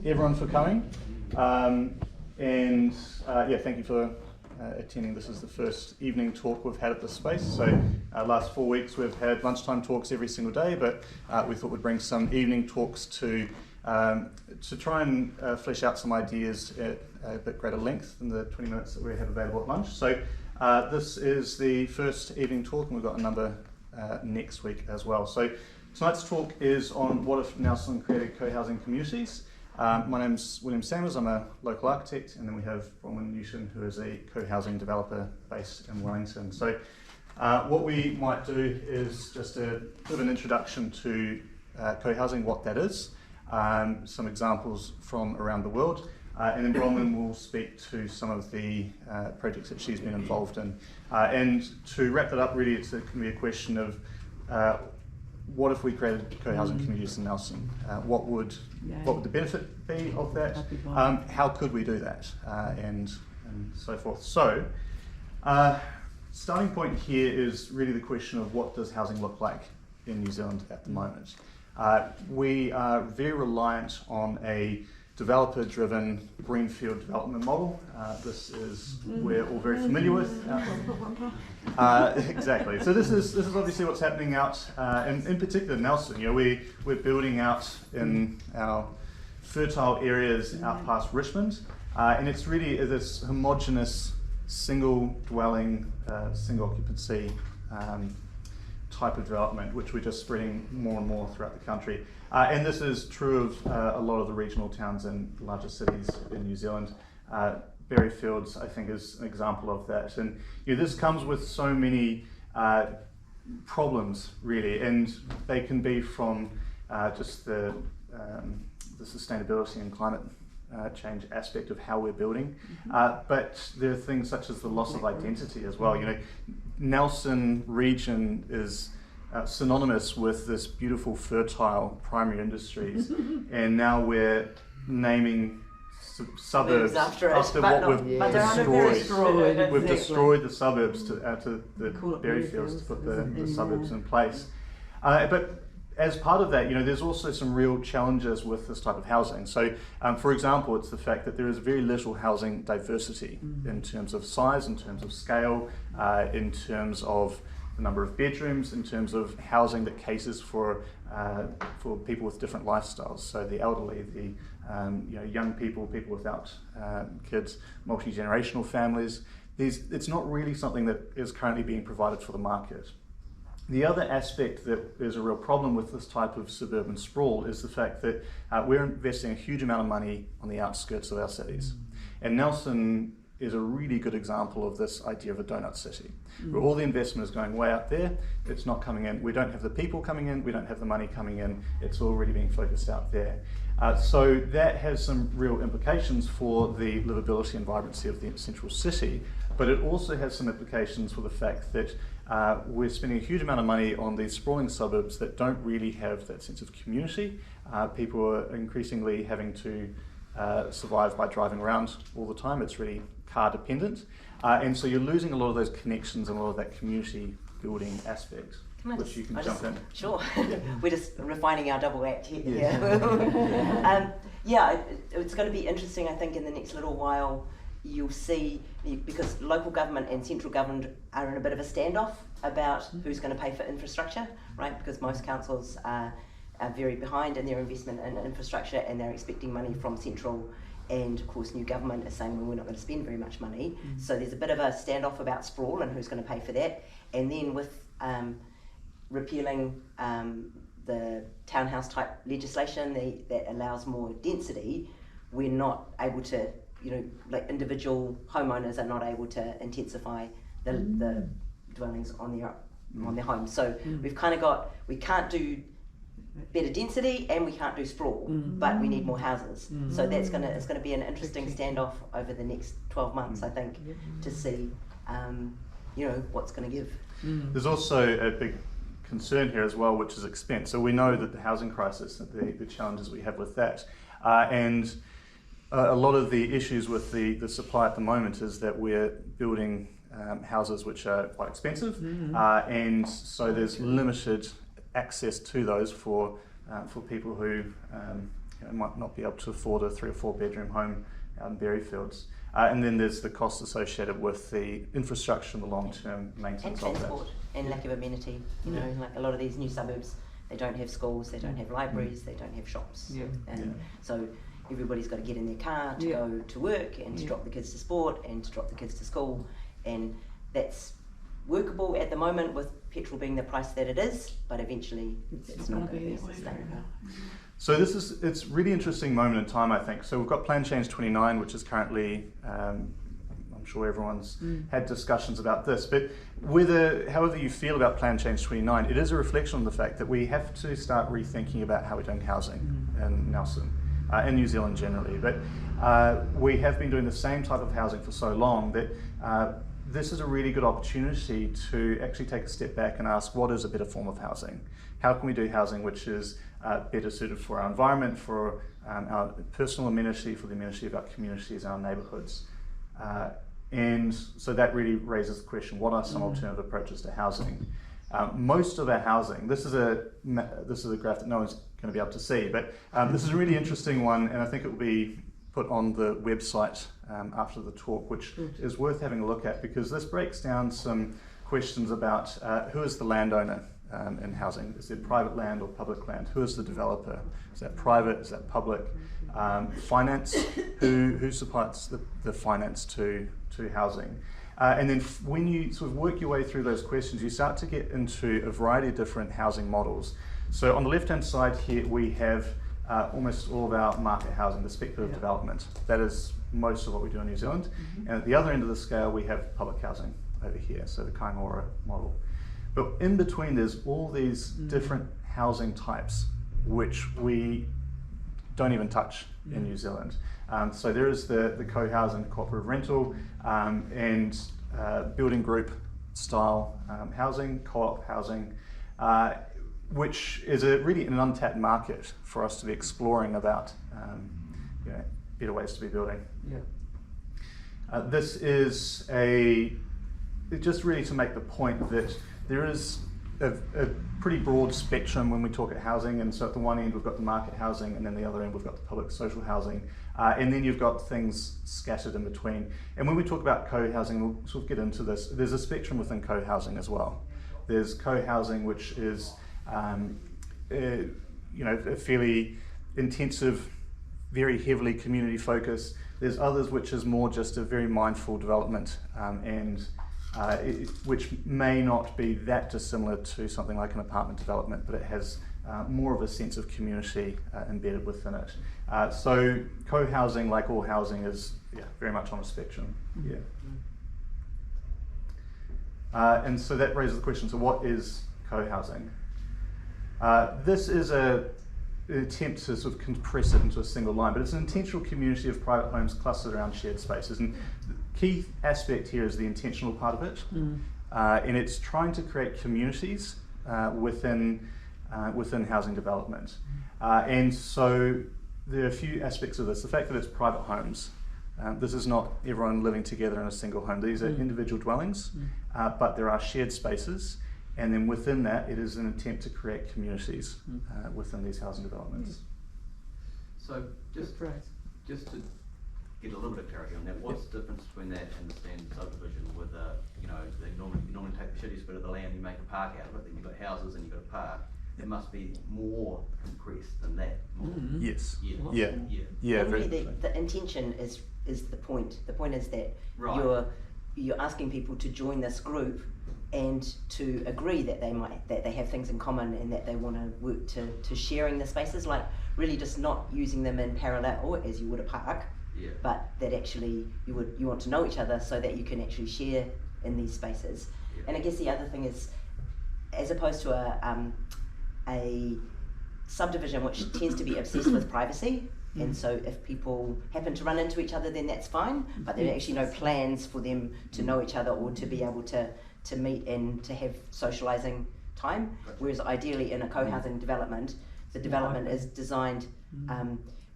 everyone for coming. Thank you for attending. This is the first evening talk we've had at this space. So last 4 weeks we've had lunchtime talks every single day, but we thought we'd bring some evening talks to try and flesh out some ideas at a bit greater length than the 20 minutes that we have available at lunch. So this is the first evening talk, and we've got a number next week as well. So tonight's talk is on what if Nelson created co-housing communities. My name's William Sanders, I'm a local architect, and then we have Bronwen Newton, who is a co-housing developer based in Wellington. So what we might do is just a bit of an introduction to co-housing, what that is, some examples from around the world, and then Bronwen will speak to some of the projects that she's been involved in. And to wrap that up, really, it can be a question of what if we created co-housing communities in Nelson? What would the benefit be of that? How could we do that? And so forth. So, starting point here is really the question of what does housing look like in New Zealand at the moment? We are very reliant on a developer-driven greenfield development model. This is we're all very familiar with. Exactly. So this is obviously what's happening out, in particular Nelson. You know, we're building out in our fertile areas out past Richmond, and it's really this homogenous, single dwelling, single occupancy type of development, which we're just spreading more and more throughout the country. And this is true of a lot of the regional towns and larger cities in New Zealand. Berryfields, I think, is an example of that. And this comes with so many problems, really, and they can be from just the sustainability and climate change aspect of how we're building, but there are things such as the loss of identity as well. Nelson region is synonymous with this beautiful, fertile primary industries, and now we're naming suburbs after what we've destroyed. We've destroyed the suburbs to the Berryfields to put the suburbs in place. But as part of that, there's also some real challenges with this type of housing. So, for example, it's the fact that there is very little housing diversity in terms of size, in terms of scale, in terms of the number of bedrooms, in terms of housing that caters for people with different lifestyles. So the elderly, the young people, people without kids, multi-generational families. It's not really something that is currently being provided for the market. The other aspect that is a real problem with this type of suburban sprawl is the fact that we're investing a huge amount of money on the outskirts of our cities. And Nelson is a really good example of this idea of a donut city, where all the investment is going way out there, it's not coming in, we don't have the people coming in, we don't have the money coming in, it's already being focused out there. So that has some real implications for the livability and vibrancy of the central city, but it also has some implications for the fact that we're spending a huge amount of money on these sprawling suburbs that don't really have that sense of community. People are increasingly having to survive by driving around all the time. It's really car dependent. And so you're losing a lot of those connections and a lot of that community building aspect, which you can jump in. Sure. We're just refining our double act here. Yeah. It's going to be interesting, I think, in the next little while. You'll see, because local government and central government are in a bit of a standoff about who's going to pay for infrastructure, right? Because most councils are very behind in their investment in infrastructure, and they're expecting money from central, and of course new government is saying, well, we're not going to spend very much money. So there's a bit of a standoff about sprawl and who's going to pay for that. And then with repealing the townhouse type legislation that allows more density, we're not able to, like individual homeowners are not able to intensify the dwellings on their homes. So we've kind of got, we can't do better density and we can't do sprawl, but we need more houses. So it's going to be an interesting standoff over the next 12 months, I think, to see what's going to give. There's also a big concern here as well, which is expense. So we know that the housing crisis, the challenges we have with that, and a lot of the issues with the supply at the moment is that we're building houses which are quite expensive, and so there's limited access to those for people who might not be able to afford a 3 or 4 bedroom home out in Berryfields. And then there's the cost associated with the infrastructure and the long-term maintenance and of that. transport and lack of amenity. You know, like a lot of these new suburbs, they don't have schools, they don't have libraries, they don't have shops. And so everybody's got to get in their car to go to work and to drop the kids to sport and to drop the kids to school, and that's workable at the moment with petrol being the price that it is, but eventually it's not going to be sustainable. So it's really interesting moment in time, I think. So we've got Plan Change 29, which is currently, I'm sure everyone's had discussions about this, but however you feel about Plan Change 29, it is a reflection on the fact that we have to start rethinking about how we're doing housing in Nelson, in New Zealand generally. But we have been doing the same type of housing for so long that this is a really good opportunity to actually take a step back and ask, what is a better form of housing? How can we do housing which is better suited for our environment, for our personal amenity, for the amenity of our communities, our neighbourhoods? And so that really raises the question, what are some alternative approaches to housing? Most of our housing, this is a graph that no one's going to be able to see, but this is a really interesting one, and I think it will be put on the website after the talk, which is worth having a look at, because this breaks down some questions about who is the landowner in housing. Is it private land or public land? Who is the developer? Is that private? Is that public? Finance, who supplies the finance to housing? And then when you sort of work your way through those questions, you start to get into a variety of different housing models. So on the left-hand side here, we have almost all of our market housing, the speculative development. That is most of what we do in New Zealand. And at the other end of the scale, we have public housing over here, so the Kaingora model. But in between, there's all these different housing types, which we don't even touch in New Zealand. So there is the co-housing, cooperative rental, and building group style housing, co-op housing, which is really an untapped market for us to be exploring about better ways to be building. This is just really to make the point that there is a pretty broad spectrum when we talk at housing, and so at the one end we've got the market housing, and then the other end we've got the public social housing, and then you've got things scattered in between. And when we talk about co-housing, we'll sort of get into this, there's a spectrum within co-housing as well. There's co-housing which is a fairly intensive, very heavily community focused. There's others which is more just a very mindful development, which may not be that dissimilar to something like an apartment development, but it has more of a sense of community embedded within it. So co-housing, like all housing, is very much on a spectrum. And so that raises the question, so what is co-housing? This is an attempt to sort of compress it into a single line, but it's an intentional community of private homes clustered around shared spaces. And the key aspect here is the intentional part of it, and it's trying to create communities within housing development. And so there are a few aspects of this. The fact that it's private homes. This is not everyone living together in a single home. These are individual dwellings, but there are shared spaces. And then within that, it is an attempt to create communities within these housing developments. So just to get a little bit of clarity on that, what's the difference between that and the standard subdivision with you normally take the shittiest bit of the land, you make a park out of it, then you've got houses and you've got a park. It must be more compressed than that. Yes. And really the intention is the point. The point is that you're asking people to join this group and to agree that they have things in common and that they want to work to sharing the spaces, like really just not using them in parallel as you would a park, but that actually you want to know each other so that you can actually share in these spaces. And I guess the other thing is, as opposed to a subdivision which tends to be obsessed with privacy, and so if people happen to run into each other, then that's fine, but there are actually no plans for them to know each other or to be able to meet and to have socializing time. Whereas ideally in a co-housing development, the development is designed,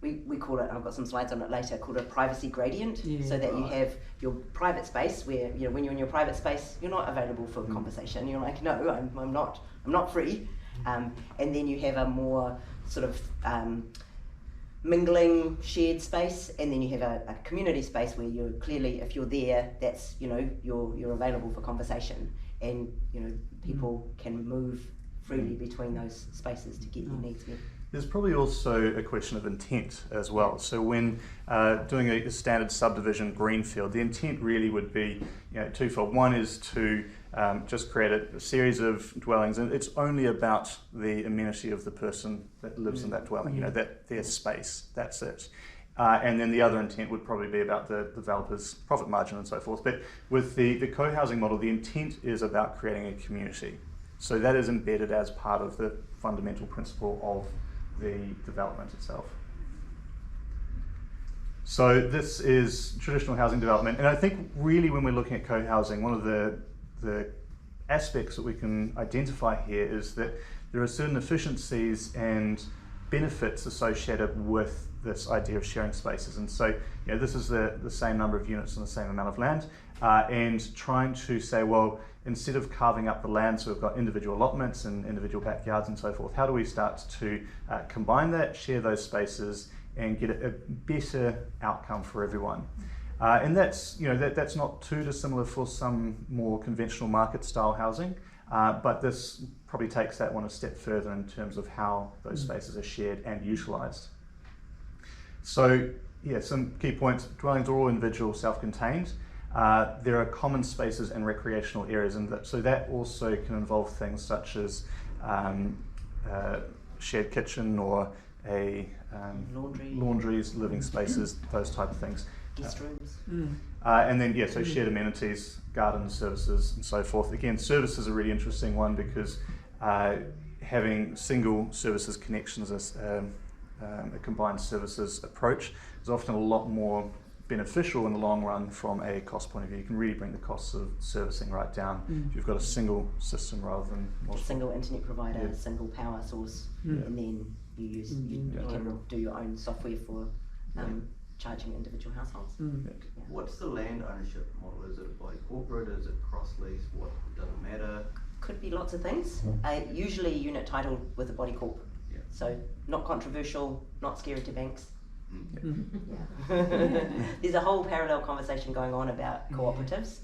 we call it, I've got some slides on it later, called a privacy gradient, so that you have your private space where, when you're in your private space, you're not available for conversation. You're like, no, I'm not free. And then you have a more sort of mingling shared space, and then you have a community space where you're clearly, if you're there, that's, you know, you're available for conversation, and, you know, people can move freely between those spaces to get their needs met. There's probably also a question of intent as well. So when doing a standard subdivision greenfield, the intent really would be, you know, twofold. One is to just create a series of dwellings, and it's only about the amenity of the person that lives in that dwelling, you know, that their space, that's it. And then the other intent would probably be about the developer's profit margin and so forth. But with the co-housing model, the intent is about creating a community. So that is embedded as part of the fundamental principle of the development itself. So this is traditional housing development, and I think really when we're looking at co-housing, one of the aspects that we can identify here is that there are certain efficiencies and benefits associated with this idea of sharing spaces. And so, you know, this is the same number of units and the same amount of land, and trying to say, well, instead of carving up the land, so we've got individual allotments and individual backyards and so forth, how do we start to combine that, share those spaces, and get a better outcome for everyone? And that's, you know, that's not too dissimilar for some more conventional market style housing, but this probably takes that one a step further in terms of how those spaces are shared and utilised. So, yeah, some key points. Dwellings are all individual, self-contained. There are common spaces and recreational areas, and so that also can involve things such as shared kitchen or laundries, living spaces, those type of things. Guest rooms. And then, yeah, so shared amenities, gardens, services, and so forth. Again, services is a really interesting one because having single services connections as a combined services approach is often a lot more beneficial in the long run from a cost point of view. You can really bring the costs of servicing right down if you've got a single system rather than multiple. A single internet provider, a single power source, and then you can do your own software for charging individual households. What's the land ownership model? Is it by corporate? Is it cross lease? What doesn't matter? Could be lots of things. Usually unit titled with a body corp. So not controversial, not scary to banks. There's a whole parallel conversation going on about cooperatives,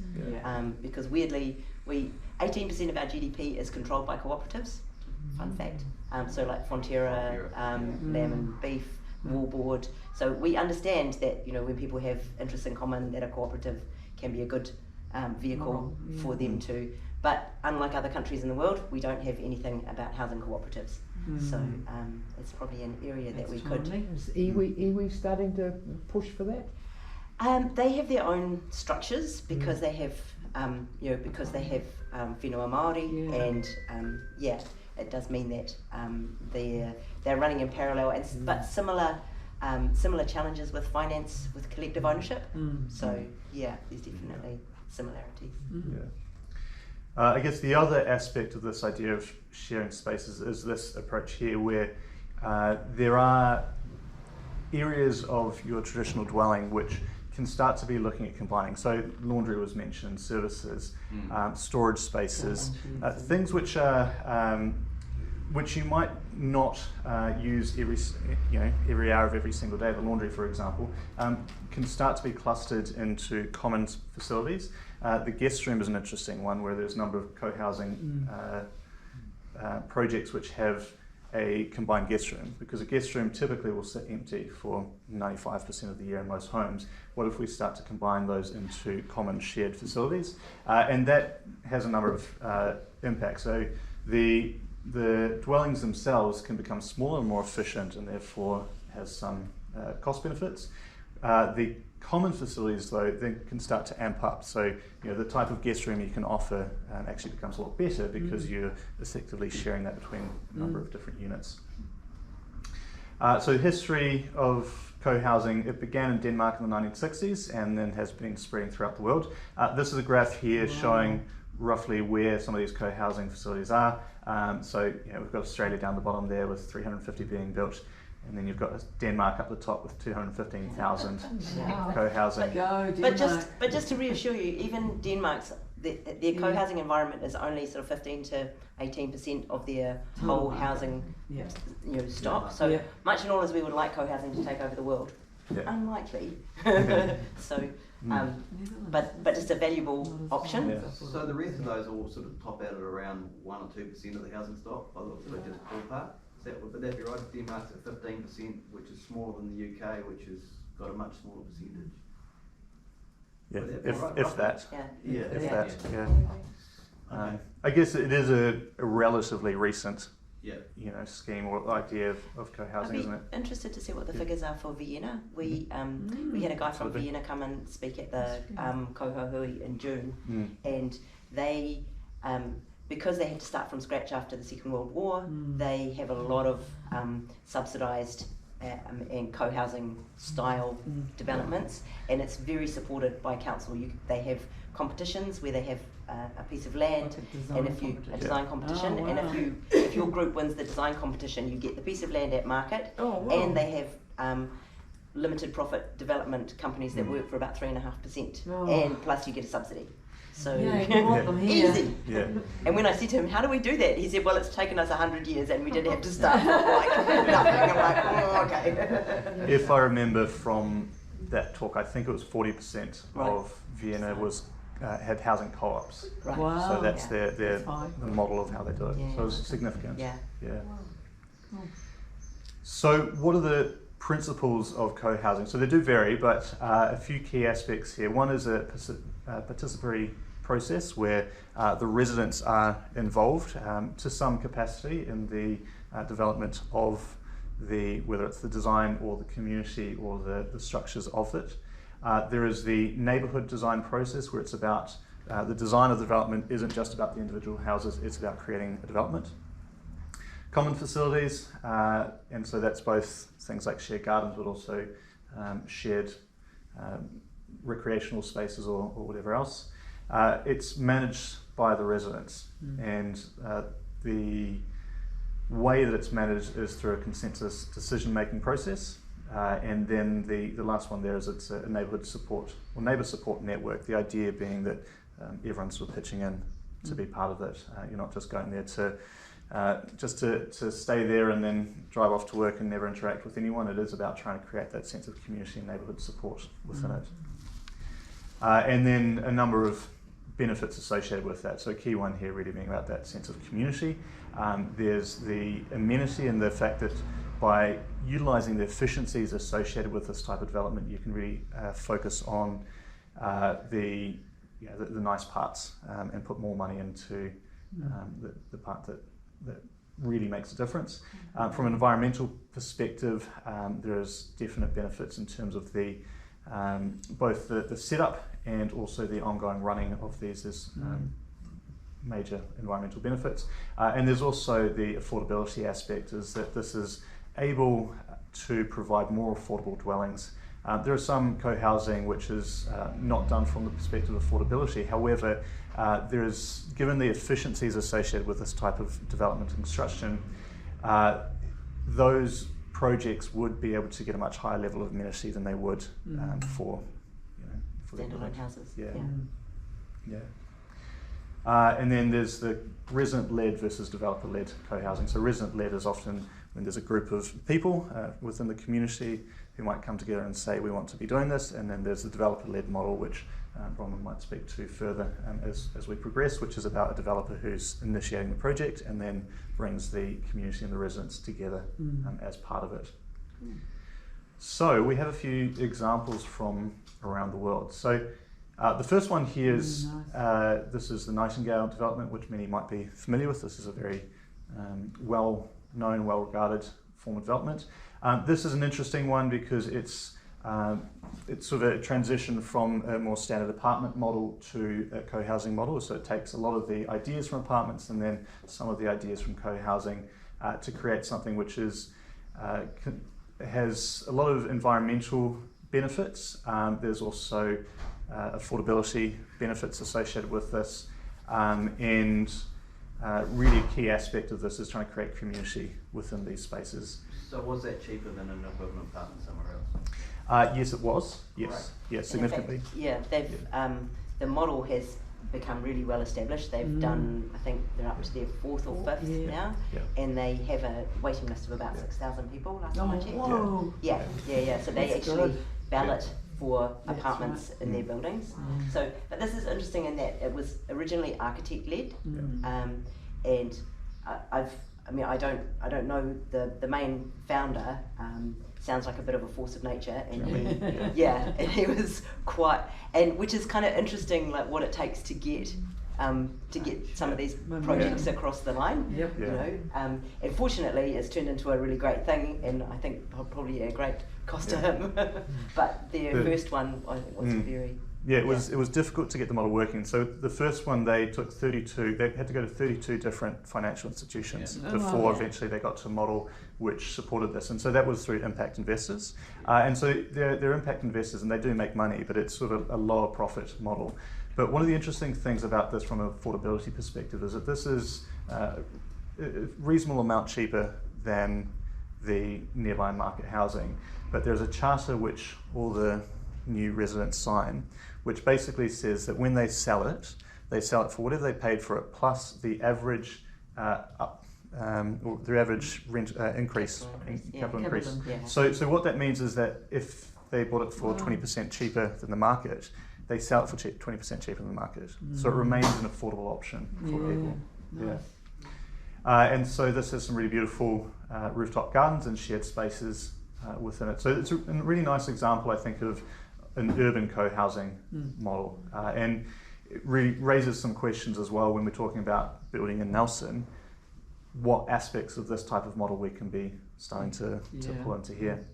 because weirdly, 18% of our GDP is controlled by cooperatives. Fun fact. So like Frontiera, Lamb and Beef, Wallboard. So we understand that, you know, when people have interests in common, that a cooperative can be a good vehicle for them to. But unlike other countries in the world, we don't have anything about housing cooperatives. So it's probably an area that we could. Is iwi starting to push for that? They have their own structures because they have, because they have whenua Māori, and it does mean that they're running in parallel, and but similar challenges with finance, with collective ownership. So yeah, there's definitely similarities. I guess the other aspect of this idea of sharing spaces is this approach here where there are areas of your traditional dwelling which can start to be looking at combining. So laundry was mentioned, services, storage spaces, things which are which you might not use every hour of every single day. The laundry, for example, can start to be clustered into common facilities. The guest room is an interesting one where there's a number of co-housing projects which have a combined guest room, because a guest room typically will sit empty for 95% of the year in most homes. What if we start to combine those into common shared facilities? And that has a number of impacts. So the dwellings themselves can become smaller and more efficient, and therefore has some cost benefits. The common facilities, though, then can start to amp up. So, you know, the type of guest room you can offer actually becomes a lot better because you're effectively sharing that between a number of different units. So the history of co-housing, it began in Denmark in the 1960s and then has been spreading throughout the world. This is a graph here showing roughly where some of these co-housing facilities are. So, you know, we've got Australia down the bottom there with 350 being built. And then you've got Denmark up the top with 215,000 co-housing. But just to reassure you, even Denmark's, their co-housing environment is only sort of 15 to 18% of their whole housing stock. So much and all as we would like co-housing to take over the world, unlikely. So, but just a valuable option. Yeah. So the rest of those all sort of top out at around 1 or 2% of the housing stock, by the looks of it, just ballpark. Would that be right? If Denmark's at 15%, which is smaller than the UK, which has got a much smaller percentage. Yeah, Would that be if right, if roughly? that. Yeah. If that, yeah. I guess it is a relatively recent, scheme or idea of co-housing, isn't it? I'd be interested to see what the figures are for Vienna. We had a guy from Vienna come and speak at the cohousing in June, and they because they had to start from scratch after the Second World War, they have a lot of subsidised and co-housing style developments, and it's very supported by council. They have competitions where they have a piece of land, and if you a design competition, and if your group wins the design competition, you get the piece of land at market, and they have limited profit development companies that work for about 3.5%, and plus you get a subsidy. So easy. Yeah. And when I said to him, "How do we do that?" he said, "Well, it's taken us 100 years, and we didn't have to start from like nothing." I'm like, "Oh, okay." If I remember from that talk, I think it was 40% of Vienna was had housing co-ops. Right. Wow. So that's the model of how they do it. Yeah. So it's significant. Yeah. So what are the principles of co-housing? So they do vary, but a few key aspects here. One is a participatory process where the residents are involved to some capacity in the development of whether it's the design or the community or the structures of it. There is the neighbourhood design process where it's about the design of the development isn't just about the individual houses, it's about creating a development. Common facilities, and so that's both things like shared gardens but also shared recreational spaces or whatever else. It's managed by the residents, and the way that it's managed is through a consensus decision-making process. And then the last one there is it's a neighbourhood support or neighbour support network. The idea being that everyone's sort of pitching in to be part of it. You're not just going there to stay there and then drive off to work and never interact with anyone. It is about trying to create that sense of community and neighbourhood support within it. And then a number of benefits associated with that. So a key one here really being about that sense of community. There's the amenity and the fact that by utilising the efficiencies associated with this type of development, you can really focus on the nice parts and put more money into the part that really makes a difference. From an environmental perspective, there's definite benefits in terms of the both the setup and also the ongoing running of these. There's major environmental benefits, and there's also the affordability aspect, is that this is able to provide more affordable dwellings. There are some co-housing which is not done from the perspective of affordability. However, there is, given the efficiencies associated with this type of development and construction, those projects would be able to get a much higher level of amenity than they would for standalone houses. And then there's the resident-led versus developer-led co-housing. So resident-led is often when there's a group of people within the community who might come together and say, we want to be doing this, and then there's the developer-led model, which Bronwen might speak to further as we progress, which is about a developer who's initiating the project and then brings the community and the residents together as part of it. So we have a few examples from around the world. So the first one here is, this is the Nightingale development, which many might be familiar with. This is a very well-known, well-regarded form of development. This is an interesting one because it's sort of a transition from a more standard apartment model to a co-housing model. So it takes a lot of the ideas from apartments and then some of the ideas from co-housing to create something which is has a lot of environmental benefits. There's also affordability benefits associated with this, and really a key aspect of this is trying to create community within these spaces. So was that cheaper than an equivalent apartment somewhere else? Yes, it was. Yes, Right. yes, significantly. Fact, they've the model has become really well established. They've done, I think they're up to their 4th or 5th now, and they have a waiting list of about 6,000 people last time I checked. Whoa. Yeah. So they That's actually good. ballot for That's apartments in their buildings. So, but this is interesting in that it was originally architect led, and I don't know the main founder. Sounds like a bit of a force of nature, and and he was quite, and which is kind of interesting, like what it takes to get some of these projects across the line. You know, and fortunately, it's turned into a really great thing, and I think probably a great cost to him. But their first one, I think, was very. Yeah, it was difficult to get the model working. So the first one, they took 32. They had to go to 32 different financial institutions before eventually they got to a model which supported this. And so that was through impact investors. And so they're impact investors, and they do make money, but it's sort of a lower profit model. But one of the interesting things about this from an affordability perspective is that this is a reasonable amount cheaper than the nearby market housing. But there's a charter which all the new residents sign, which basically says that when they sell it for whatever they paid for it, plus the average or the average rent capital increase. So what that means is that if they bought it for 20% cheaper than the market, they sell it for 20% cheaper than the market. So it remains an affordable option for people. Nice. And so this has some really beautiful rooftop gardens and shared spaces within it. So it's a really nice example, I think, of an urban co-housing model, and it really raises some questions as well when we're talking about building in Nelson, what aspects of this type of model we can be starting to pull into here.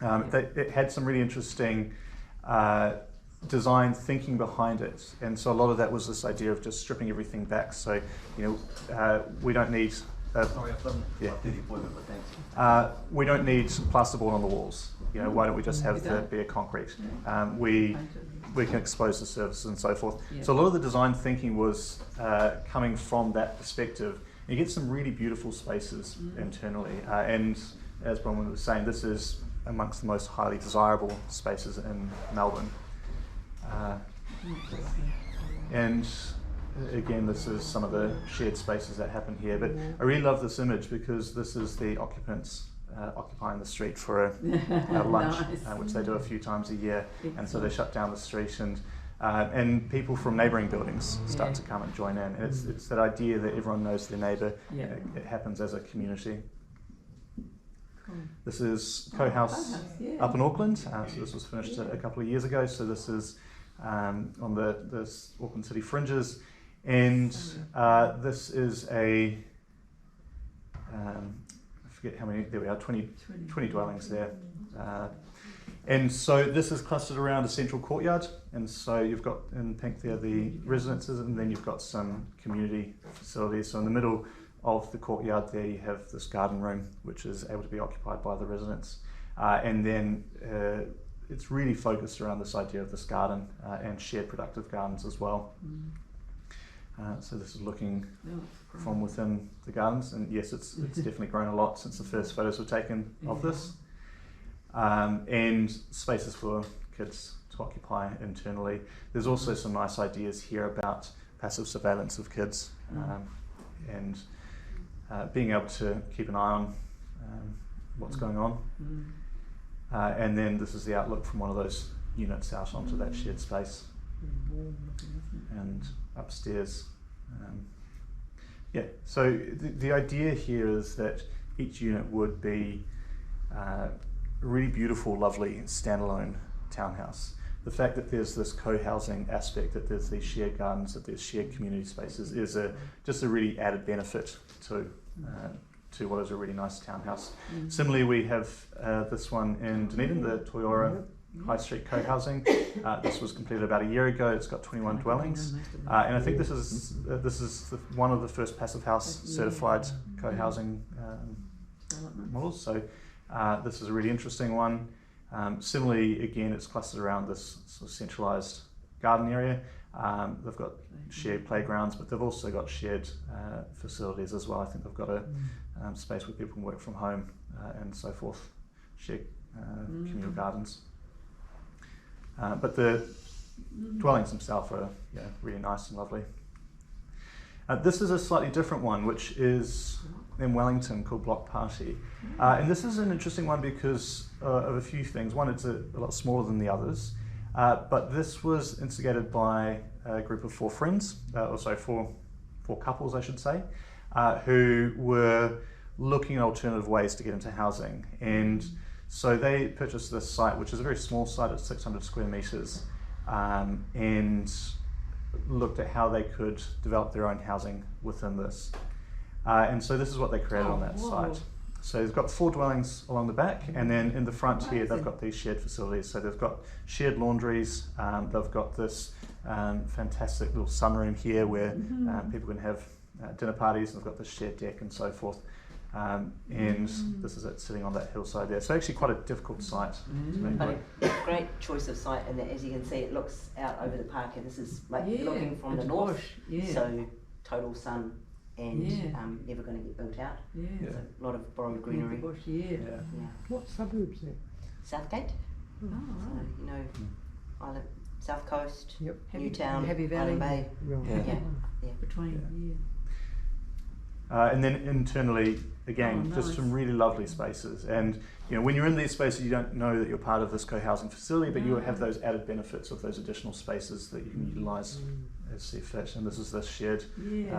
It had some really interesting design thinking behind it, and so a lot of that was this idea of just stripping everything back. So, we don't need Sorry, I've done like 30 appointment, but thanks. we don't need plasterboard on the walls. Why don't we just have the bare concrete? We can expose the surfaces and so forth. So a lot of the design thinking was coming from that perspective. You get some really beautiful spaces internally, and as Bronwen was saying, this is amongst the most highly desirable spaces in Melbourne. And again, this is some of the shared spaces that happen here. But I really love this image because this is the occupants occupying the street for a lunch, which they do a few times a year. And so they shut down the street, and people from neighbouring buildings start to come and join in. And it's that idea that everyone knows their neighbour. It happens as a community. This is Cohouse up in Auckland. So this was finished a couple of years ago. So this is on the Auckland City fringes. And this is I forget how many, there we are, 20 dwellings there. And so this is clustered around a central courtyard. And so you've got in pink there the residences, and then you've got some community facilities. So in the middle of the courtyard there you have this garden room, which is able to be occupied by the residents. And then it's really focused around this idea of this garden and shared productive gardens as well. So this is looking from within the gardens, and yes, it's definitely grown a lot since the first photos were taken of this. And spaces for kids to occupy internally. There's also some nice ideas here about passive surveillance of kids, and being able to keep an eye on what's going on. And then this is the outlook from one of those units out onto that shared space. And upstairs. So the idea here is that each unit would be a really beautiful, lovely, standalone townhouse. The fact that there's this co-housing aspect, that there's these shared gardens, that there's shared community spaces, is just a really added benefit to what is a really nice townhouse. Similarly, we have this one in Dunedin, the Toyora High Street co-housing. This was completed about a year ago. It's got 21 dwellings, and I think this is one of the first passive house certified co-housing models. So this is a really interesting one. Similarly, again, it's clustered around this sort of centralised garden area. They've got shared playgrounds, but they've also got shared facilities as well. I think they've got a space where people can work from home and so forth. Shared communal gardens. But the dwellings themselves are really nice and lovely. This is a slightly different one, which is in Wellington, called Block Party. And this is an interesting one because of a few things. One, it's a lot smaller than the others, but this was instigated by a group of four couples, I should say, who were looking at alternative ways to get into housing. And so they purchased this site, which is a very small site at 600 square metres, and looked at how they could develop their own housing within this. And so this is what they created on that site. So they've got 4 dwellings along the back, and then in the front here they've got these shared facilities. So they've got shared laundries, they've got this fantastic little sunroom here where people can have dinner parties, and they've got this shared deck and so forth. And this is it sitting on that hillside there. So actually quite a difficult site to make But work. a great choice of site, and as you can see, it looks out over the park, and this is like looking from the north, so total sun and never going to get built out. So a lot of borrowed greenery. Bush, What suburbs there? Southgate, Oh, so, right. you know, Island, South Coast, Yep. Newtown, Happy Valley. Island Bay. Right. Yeah. Between, And then internally, again, Oh, just nice. some really lovely spaces. And when you're in these spaces, you don't know that you're part of this co-housing facility, but you have those added benefits of those additional spaces that you can utilise as see fit. And this is this shared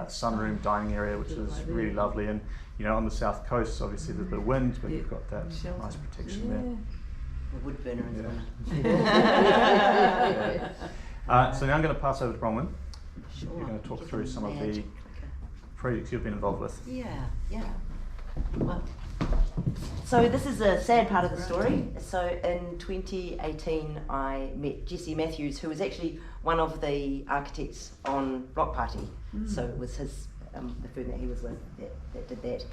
sunroom dining area, which is really lovely. And on the south coast, obviously there's a bit of wind, but you've got that nice protection there. The wood burner in the So now I'm going to pass over to Bronwen. Sure. You're going to talk Get through the some of the magic projects you've been involved with. Yeah. Well, so this is a sad part of the story. So in 2018, I met Jesse Matthews, who was actually one of the architects on Block Party. So it was his the firm that he was with that did that.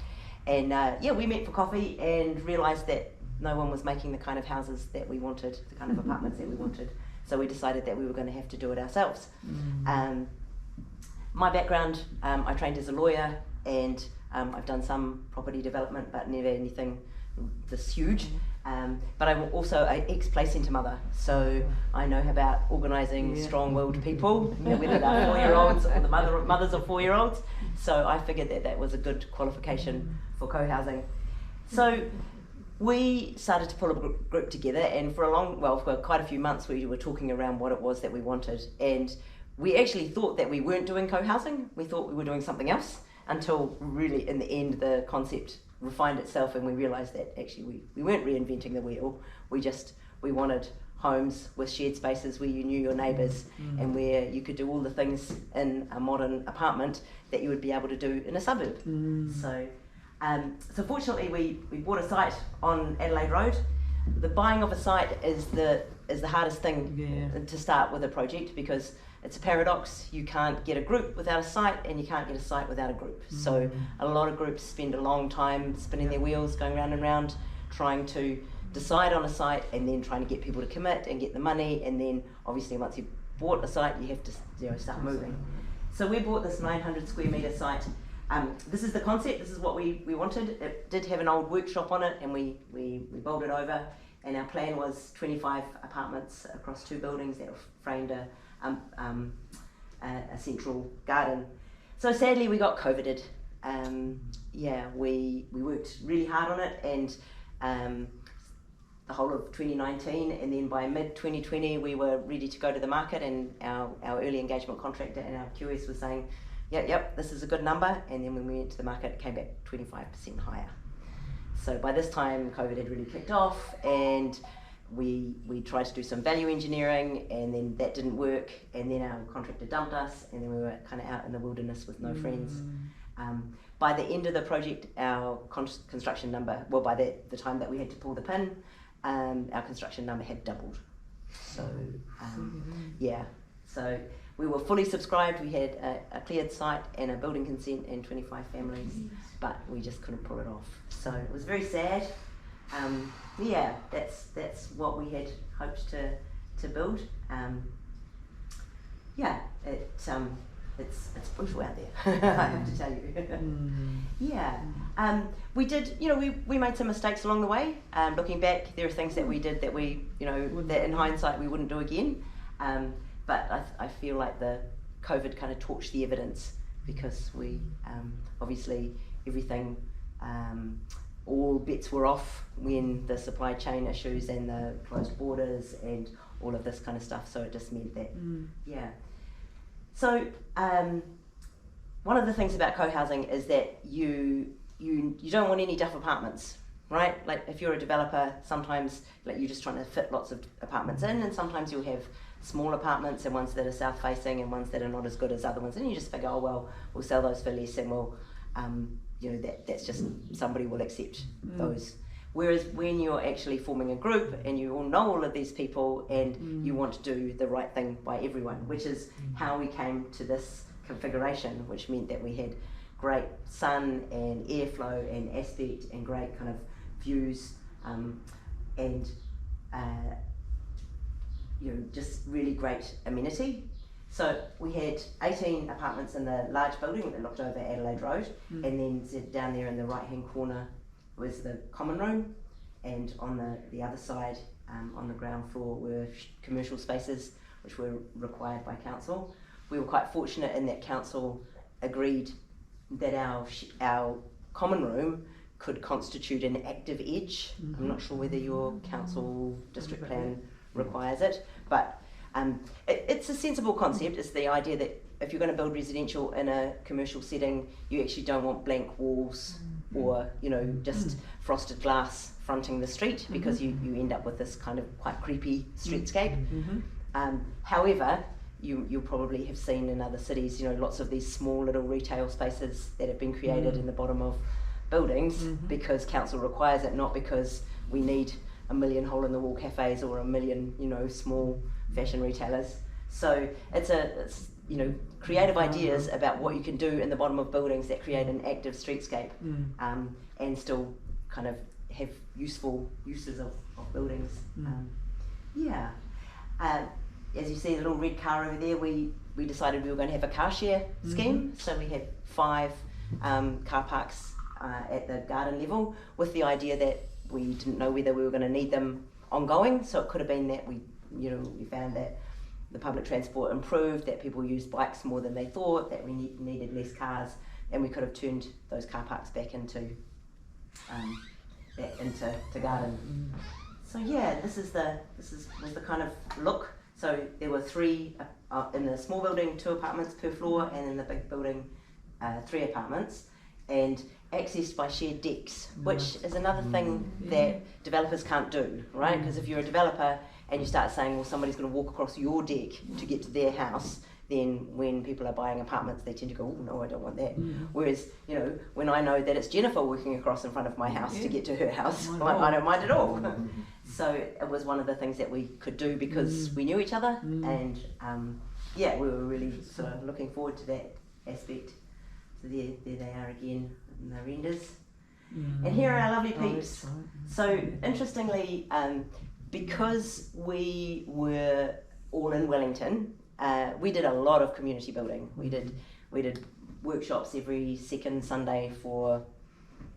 And we met for coffee and realised that no one was making the kind of houses that we wanted, the kind of apartments that we wanted. So we decided that we were going to have to do it ourselves. My background, I trained as a lawyer, and I've done some property development, but never anything this huge. But I'm also an ex-play centre mother, so I know about organising strong-willed people, whether they're 4-year-olds or the mothers of 4-year-olds. So I figured that was a good qualification for co-housing. So we started to pull a group together, and for quite a few months we were talking around what it was that we wanted. And we actually thought that we weren't doing co-housing, we thought we were doing something else, until really in the end the concept refined itself and we realised that actually we weren't reinventing the wheel, we wanted homes with shared spaces where you knew your neighbours and where you could do all the things in a modern apartment that you would be able to do in a suburb. So fortunately we bought a site on Adelaide Road. The buying of a site is the hardest thing to start with a project, because it's a paradox. You can't get a group without a site, and you can't get a site without a group. So a lot of groups spend a long time spinning their wheels, going round and round, trying to decide on a site and then trying to get people to commit and get the money, and then obviously once you've bought a site you have to start moving. So we bought this 900 square metre site. This is the concept, this is what we wanted. It did have an old workshop on it, and we bowled it over, and our plan was 25 apartments across 2 buildings that framed a central garden. So sadly we got COVIDed. We worked really hard on it, and the whole of 2019, and then by mid-2020 we were ready to go to the market, and our early engagement contractor and our QS was saying, yep, this is a good number, and then when we went to the market it came back 25% higher. So by this time COVID had really kicked off, and we tried to do some value engineering, and then that didn't work, and then our contractor dumped us, and then we were kind of out in the wilderness with no friends. By the end of the project, our construction number, by the time that we had to pull the pin, our construction number had doubled. So so we were fully subscribed. We had a cleared site and a building consent and 25 families, but we just couldn't pull it off. So it was very sad. That's what we had hoped to build. It's brutal out there, I have to tell you. We did, we made some mistakes along the way. Looking back, there are things that we did that that in hindsight we wouldn't do again. but I feel like the COVID kind of torched the evidence, because we obviously everything, all bets were off when the supply chain issues and the closed borders and all of this kind of stuff. So it just meant that, yeah. So one of the things about co-housing is that you don't want any duff apartments, right? Like if you're a developer, sometimes like you're just trying to fit lots of apartments in, and sometimes you'll have small apartments and ones that are south facing and ones that are not as good as other ones, and you just figure, oh well, we'll sell those for less, and we'll you know, that's just, somebody will accept those. Whereas when you're actually forming a group and you all know all of these people and you want to do the right thing by everyone, which is how we came to this configuration, which meant that we had great sun and airflow and aspect and great kind of views, and you know, just really great amenity. So we had 18 apartments in the large building that looked over Adelaide Road, and then down there in the right hand corner was the common room, and on the other side, on the ground floor, were commercial spaces which were required by council. We were quite fortunate in that council agreed that our common room could constitute an active edge. I'm not sure whether your council district plan requires it, but it's a sensible concept. It's the idea that if you're going to build residential in a commercial setting, you actually don't want blank walls or, you know, just frosted glass fronting the street, because you end up with this kind of quite creepy streetscape. However, you'll probably have seen in other cities, you know, lots of these small little retail spaces that have been created in the bottom of buildings because council requires it, not because we need a million hole-in-the-wall cafes or a million, you know, small fashion retailers. So it's you know, creative ideas about what you can do in the bottom of buildings that create an active streetscape, and still kind of have useful uses of buildings. As you see the little red car over there, we decided we were going to have a car share scheme. So we had 5 car parks at the garden level, with the idea that we didn't know whether we were going to need them ongoing. So it could have been that we found that the public transport improved, that people used bikes more than they thought, that we needed less cars, and we could have turned those car parks back into garden. So yeah, this was the kind of look. So there were 3 in the small building, 2 apartments per floor, and in the big building, 3 apartments, and accessed by shared decks, which is another thing that developers can't do, right? Because if you're a developer and you start saying, well, somebody's going to walk across your deck to get to their house, then when people are buying apartments, they tend to go, oh no, I don't want that. Whereas, you know, when I know that it's Jennifer walking across in front of my house to get to her house, I don't mind at all. So it was one of the things that we could do because we knew each other, and we were really sort of looking forward to that aspect. So there they are again in the renders. And here are our lovely peeps. So interestingly, because we were all in Wellington, we did a lot of community building. We did workshops every second Sunday for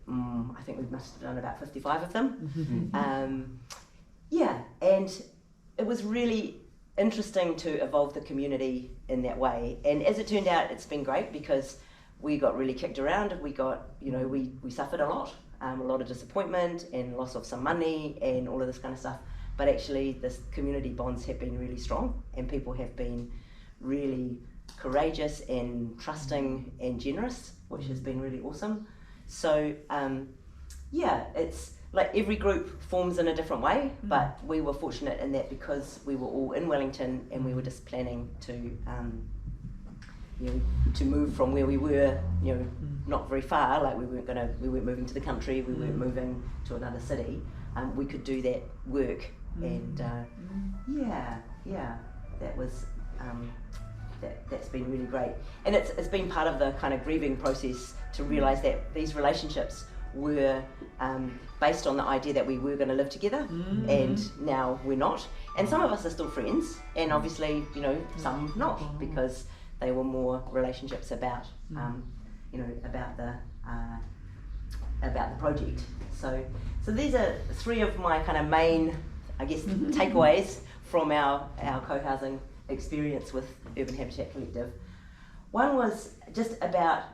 I think we must have done about 55 of them. And it was really interesting to evolve the community in that way. And as it turned out, it's been great because we got really kicked around. We got, you know, we suffered a lot of disappointment and loss of some money and all of this kind of stuff. But actually, the community bonds have been really strong, and people have been really courageous and trusting and generous, which has been really awesome. So, it's like every group forms in a different way, but we were fortunate in that because we were all in Wellington and we were just planning to, to move from where we were, not very far. Like we weren't moving to the country, we weren't moving to another city. We could do that work, and that was that's been really great. And it's been part of the kind of grieving process to realise that these relationships were based on the idea that we were going to live together, and now we're not. And some of us are still friends, and obviously, some not, because they were more relationships about, about the project. So these are 3 of my kind of main, I guess, takeaways from our co-housing experience with Urban Habitat Collective. One was just about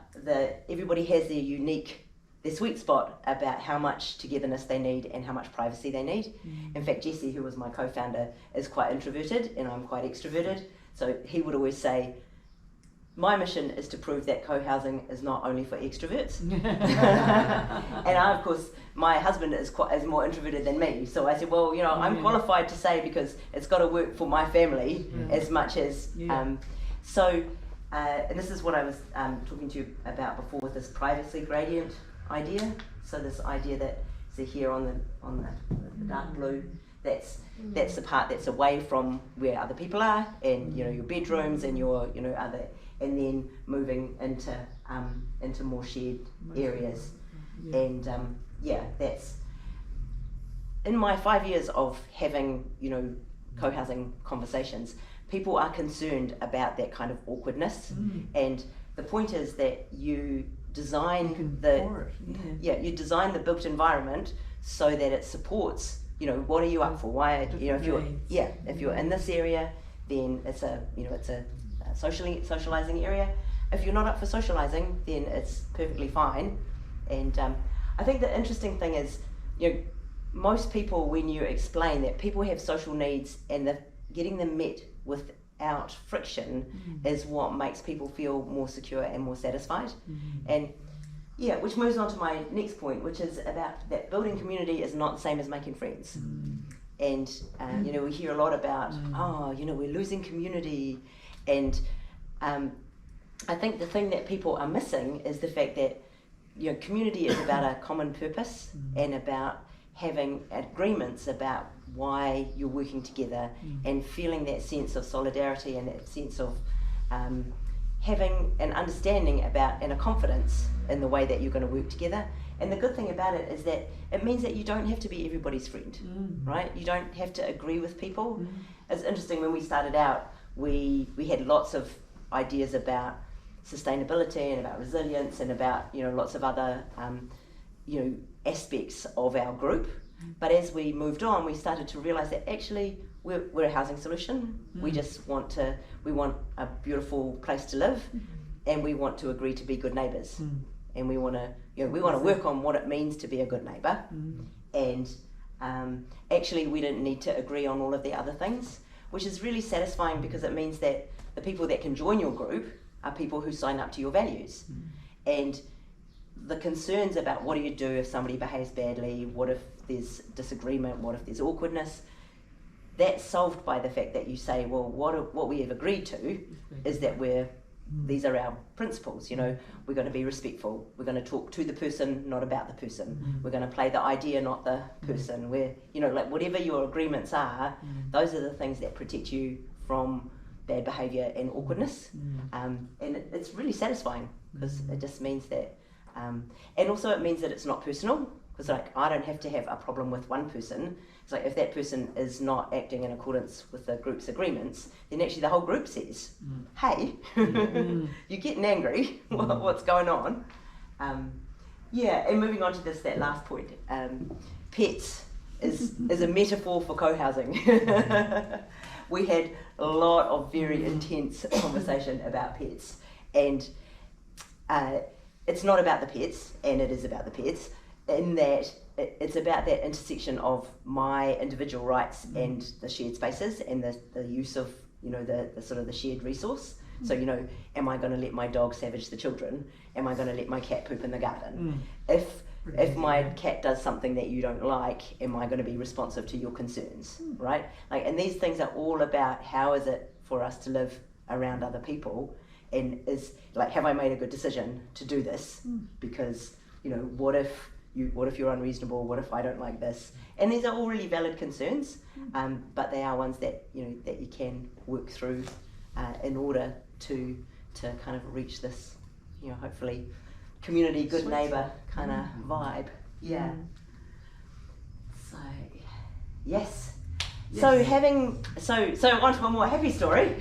everybody has their sweet spot about how much togetherness they need and how much privacy they need. In fact, Jesse, who was my co-founder, is quite introverted and I'm quite extroverted. So he would always say, my mission is to prove that co-housing is not only for extroverts. And of course, my husband is more introverted than me. So I said, well, I'm qualified to say because it's got to work for my family as much as. And this is what I was talking to you about before with this privacy gradient idea. So this idea that, so here on the dark blue, that's the part that's away from where other people are, and your bedrooms and your other, and then moving into more shared areas. And that's in my 5 years of having co-housing conversations, people are concerned about that kind of awkwardness. And the point is that you design you design the built environment so that it supports what are you up for, why if you're in this area, then it's a socializing area. If you're not up for socializing, then it's perfectly fine. And I think the interesting thing is most people, when you explain that people have social needs and getting them met without friction is what makes people feel more secure and more satisfied. And which moves on to my next point, which is about that building community is not the same as making friends. And we hear a lot about we're losing community, and I think the thing that people are missing is the fact that community is about a common purpose and about having agreements about why you're working together and feeling that sense of solidarity and that sense of having an understanding about and a confidence in the way that you're going to work together. And the good thing about it is that it means that you don't have to be everybody's friend, right? You don't have to agree with people. It's interesting, when we started out, we had lots of ideas about sustainability and about resilience and about lots of other aspects of our group. But as we moved on, we started to realize that actually we're a housing solution. We just want a beautiful place to live, and we want to agree to be good neighbours, and we want to work on what it means to be a good neighbour. And actually, we didn't need to agree on all of the other things, which is really satisfying because it means that the people that can join your group are people who sign up to your values. And the concerns about what do you do if somebody behaves badly, what if there's disagreement, what if there's awkwardness, that's solved by the fact that you say, well, what we have agreed to is that these are our principles. We're going to be respectful, we're going to talk to the person, not about the person, we're going to play the idea, not the person. We're whatever your agreements are, those are the things that protect you from bad behaviour and awkwardness. And it's really satisfying because it just means that and also it means that it's not personal, because I don't have to have a problem with one person. It's like if that person is not acting in accordance with the group's agreements, then actually the whole group says, hey, you're getting angry, what's going on? And moving on to that last point, pets is a metaphor for co-housing. We had a lot of very intense conversation about pets, and it's not about the pets, and it is about the pets, in that it's about that intersection of my individual rights and the shared spaces and the use of the sort of the shared resource. So am I going to let my dog savage the children? Am I going to let my cat poop in the garden? If my cat does something that you don't like, am I going to be responsive to your concerns, right? And these things are all about how is it for us to live around other people, and have I made a good decision to do this? Because what if you're unreasonable? What if I don't like this? And these are all really valid concerns, but they are ones that that you can work through in order to kind of reach this, hopefully community, good neighbour kind of vibe. Yeah. So, yes. So on to a more happy story.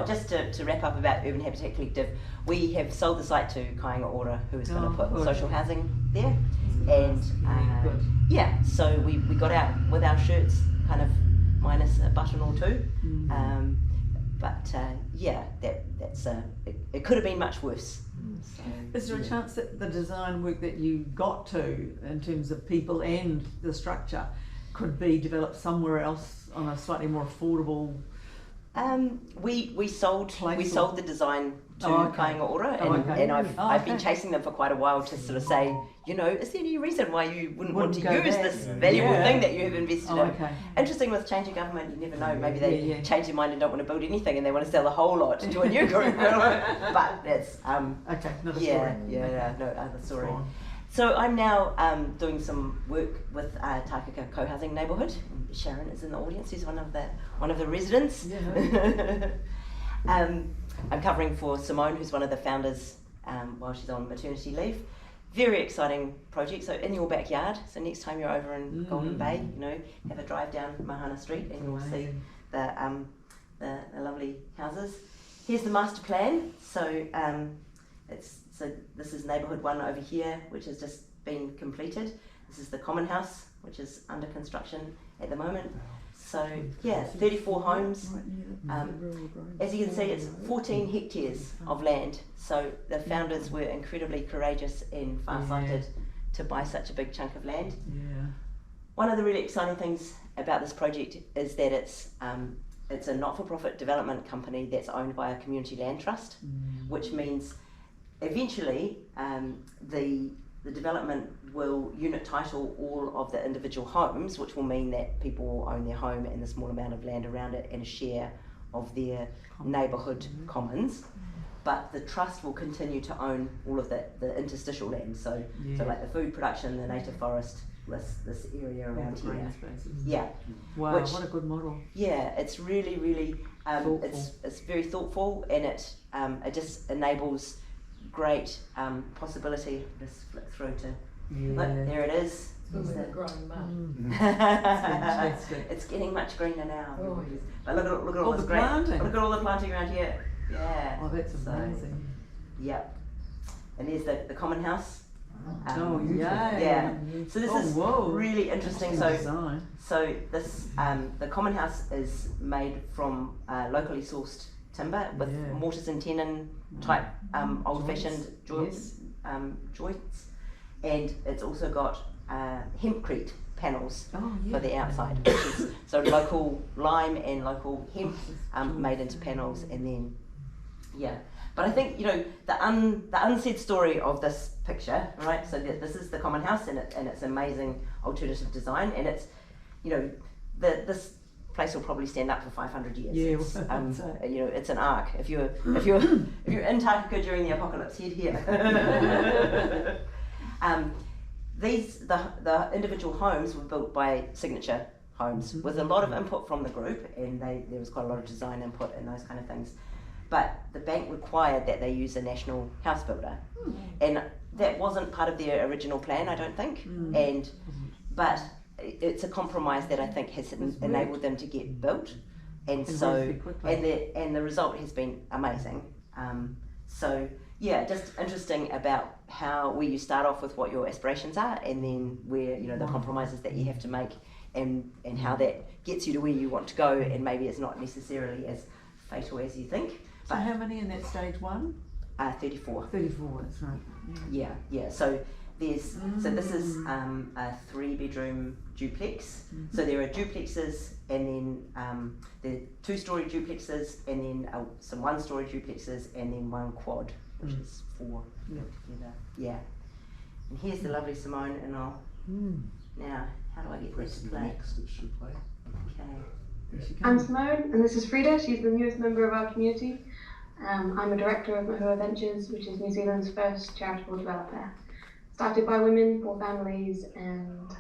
Just to wrap up about Urban Habitat Collective, we have sold the site to Kāinga Ora, who is going to put social housing there. And so we got out with our shirts kind of minus a button or two. But yeah, it could have been much worse. So, Is there a chance that the design work that you got to, in terms of people and the structure, could be developed somewhere else on a slightly more affordable? we sold Place the design to Kāinga Ora, Oh, okay. and I've been Okay. chasing them for quite a while to sort of say, you know, is there any reason why you wouldn't want to Wouldn't go use there? this valuable Yeah. thing that you have invested in? Okay. Interesting with changing government, you never know. Maybe they Yeah. change their mind and don't want to build anything, and they want to sell the whole lot to a new group. But that's Okay, another yeah, story. yeah, no other story. Fine. So I'm now doing some work with Tākaka cohousing neighbourhood. Sharon is in the audience. She's one of the residents. Yeah. I'm covering for Simone, who's one of the founders, while she's on maternity leave. Very exciting project. So in your backyard. So next time you're over in Golden Bay, you know, have a drive down Mahana Street and you'll see the lovely houses. Here's the master plan. So this is neighbourhood 1 over here, which has just been completed. This is the common house, which is under construction at the moment. So yeah, 34 homes. As you can see, it's 14 hectares of land. So the founders were incredibly courageous and far-sighted to buy such a big chunk of land. Yeah. One of the really exciting things about this project is that it's a not-for-profit development company that's owned by a community land trust, which means eventually the development will unit title all of the individual homes, which will mean that people will own their home and the small amount of land around it and a share of their neighbourhood commons. But the trust will continue to own all of the interstitial land, so like the food production, the native forest, this area around All the here. green spaces. Yeah. Wow, Which- what a good model. Yeah, it's really Thoughtful. it's very thoughtful, and it just enables great possibility. Just flick through to look, there it is. There's the- growing mud. Fantastic. it's getting much greener now. Oh, yes. But look at all All this the great. planting. Look at all the planting around here. Yeah. Oh, that's So, amazing. Yep. And there's the common house. Oh, yeah. Yeah. So this is whoa. really interesting. Interesting So design. So this, the common house is made from locally sourced timber with Yeah. mortise and tenon type old-fashioned Joints. joints, and it's also got hempcrete panels Oh, yeah. for the outside, which is so local lime and local hemp made into panels, and then yeah. But I think, you know, the unsaid story of this picture, right? So this is the common house, and it's amazing alternative design, and it's, you know, this place will probably stand up for 500 years. Yeah, It's, well, that's it. you know, it's an ark. If you're in Tākaka during the apocalypse, head here. The individual homes were built by Signature Homes with a lot of input from the group, and there was quite a lot of design input and those kind of things. But the bank required that they use a national house builder, and that wasn't part of their original plan, I don't think. But it's a compromise that I think has enabled them to get built, and so relatively quickly. and the result has been amazing. So yeah, just interesting about where you start off with what your aspirations are, and then where, you know, the compromises that you have to make, and how that gets you to where you want to go, and maybe it's not necessarily as fatal as you think. So how many in that stage 1? 34. 34, that's right. Yeah. So this is a 3-bedroom duplex. So there are duplexes, and then there are 2-story duplexes, and then some 1-story duplexes, and then 1 quad, which is 4 together. Yeah. And here's the lovely Simone, and now, how do I get this to play? Next, it should play. Okay. There she I'm comes. Simone, and this is Frida. She's the newest member of our community. I'm a director of Mahua Ventures, which is New Zealand's first charitable developer. Started by women, for families, and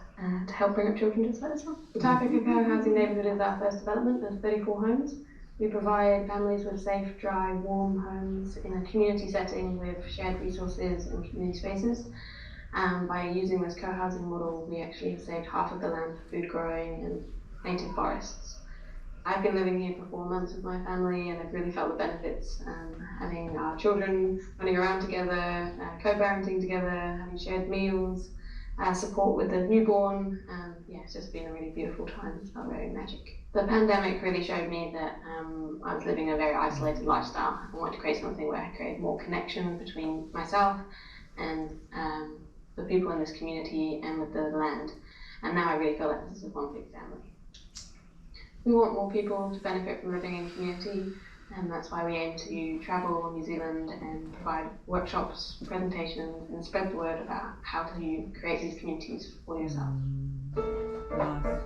to help bring up children just like this one. The Tākaka cohousing neighbourhood is our first development of 34 homes. We provide families with safe, dry, warm homes in a community setting with shared resources and community spaces. By using this co-housing model, we actually have saved half of the land for food growing and native forests. I've been living here for 4 months with my family, and I've really felt the benefits, having our children running around together, co-parenting together, having shared meals, support with the newborn. Yeah, it's just been a really beautiful time. It's felt very magic. The pandemic really showed me that I was living a very isolated lifestyle. I wanted to create something where I created more connection between myself and the people in this community and with the land. And now I really feel like this is one big family. We want more people to benefit from living in community, and that's why we aim to travel New Zealand and provide workshops, presentations, and spread the word about how to create these communities for yourself. Nice.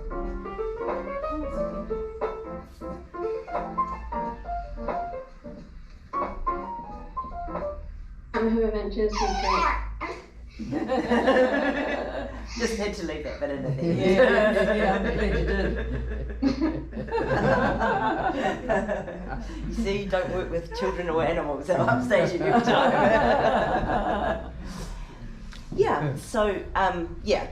At Mahua Ventures, we create. Just had to leave that bit in at the Yeah, I'm glad you did. You see, don't work with children or animals at upstation every time. Yeah, so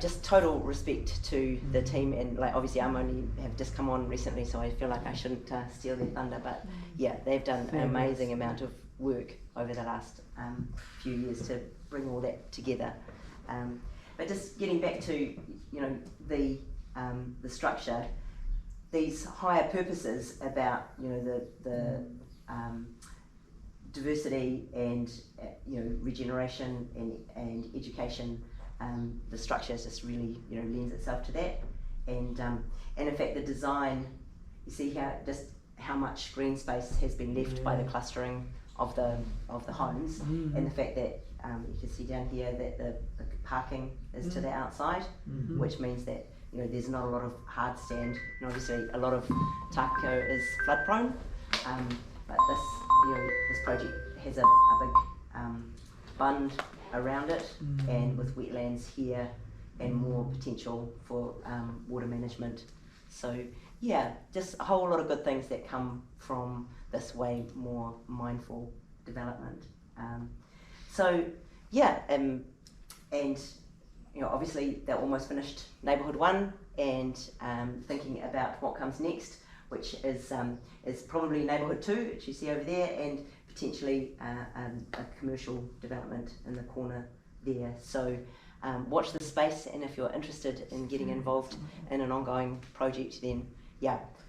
just total respect to the team, and like obviously I'm only have just come on recently, so I feel like I shouldn't steal their thunder, but yeah, they've done an amazing amount of work over the last few years to bring all that together. But just getting back to the structure, these higher purposes about the diversity and regeneration and education, the structure just really lends itself to that, and in fact the design, you see how much green space has been left by the clustering of the homes, and the fact that you can see down here that the parking is to the outside, which means that there's not a lot of hard stand, and obviously a lot of Takako is flood prone, but this project has a big bund around it, and with wetlands here and more potential for water management. So yeah, just a whole lot of good things that come from this way more mindful development. And obviously they're almost finished Neighbourhood 1, and thinking about what comes next, which is probably Neighbourhood 2, which you see over there, and potentially a commercial development in the corner there. So watch the space, and if you're interested in getting involved in an ongoing project, then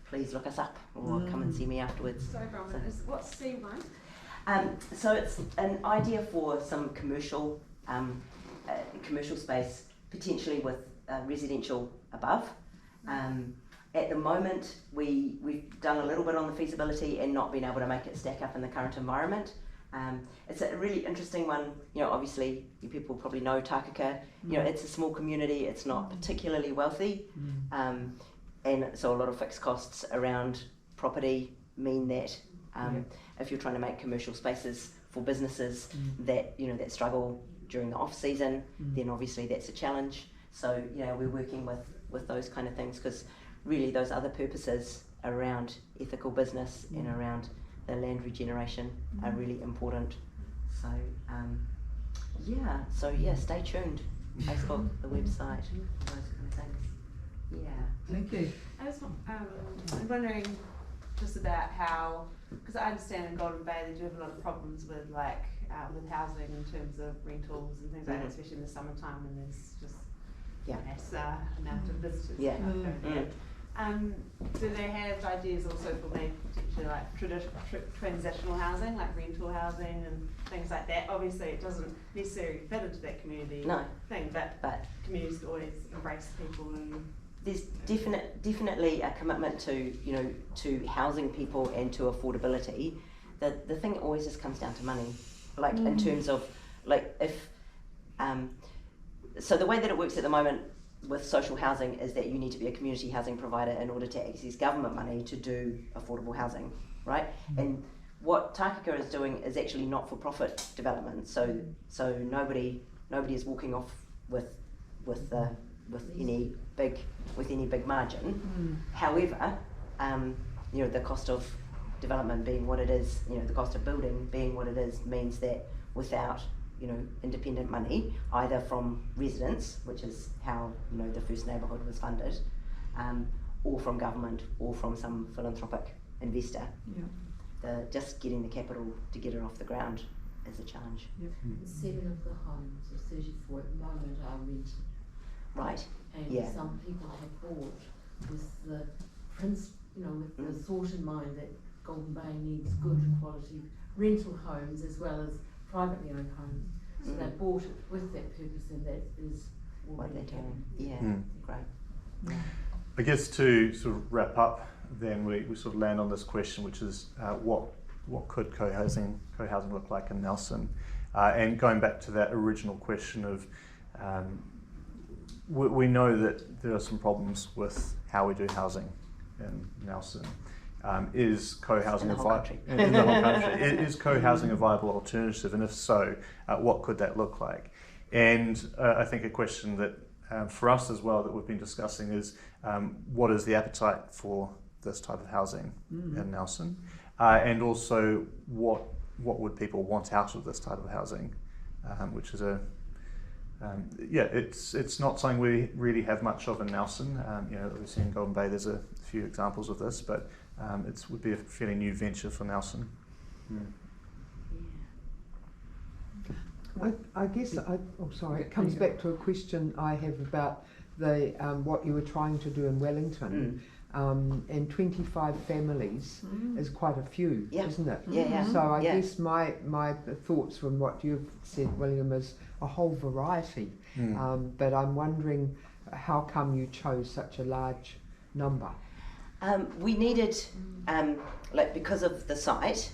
please look us up or come and see me afterwards. Sorry, Bronwen, what's C1? So it's an idea for some commercial space, potentially with residential above. At the moment, we've done a little bit on the feasibility and not been able to make it stack up in the current environment. It's a really interesting one. Obviously, you people probably know Takaka. It's a small community. It's not particularly wealthy, and so a lot of fixed costs around property mean that if you're trying to make commercial spaces for businesses that that struggle during the off season, then obviously that's a challenge. So we're working with those kind of things, because really those other purposes around ethical business and around the land regeneration are really important. So stay tuned. Facebook, the website, those kind of things. Yeah. Thank you. I'm wondering just about how, because I understand in Golden Bay they do have a lot of problems with with housing in terms of rentals and things like that, especially in the summertime when there's just mass amount of visitors. Yeah. Do they have ideas also for maybe particularly transitional housing, like rental housing and things like that? Obviously it doesn't necessarily fit into that community thing, but communities always embrace people. And there's definitely a commitment to housing people and to affordability. The thing always just comes down to money, in terms of if so the way that it works at the moment with social housing is that you need to be a community housing provider in order to access government money to do affordable housing, right? And what Takaka is doing is actually not-for-profit development, so nobody is walking off with any big margin. However, the cost of development being what it is, the cost of building being what it is, means that without independent money, either from residents, which is how the first neighbourhood was funded, or from government, or from some philanthropic investor, just getting the capital to get it off the ground is a challenge. 7 of the homes, or 34 at the moment, are rented. Right. And some people have bought with the you know, with the thought in mind that Golden Bay needs good quality rental homes as well as privately owned homes. So they bought it with that purpose, and that is What they're doing. Yeah, great. I guess to sort of wrap up, then we sort of land on this question, which is what could cohousing look like in Nelson? And going back to that original question of, we know that there are some problems with how we do housing in Nelson. Is co-housing In the whole country. in the whole country? Is co-housing a viable alternative, and if so, what could that look like? And I think a question that for us as well that we've been discussing is what is the appetite for this type of housing in Nelson, and also what would people want out of this type of housing, which is it's not something we really have much of in Nelson. Obviously in Golden Bay there's a few examples of this, but it would be a fairly new venture for Nelson. I guess, it comes back to a question I have about the what you were trying to do in Wellington. And 25 families is quite a few, isn't it? Yeah. So I guess my thoughts from what you've said, William, is a whole variety. But I'm wondering how come you chose such a large number? We needed, because of the site,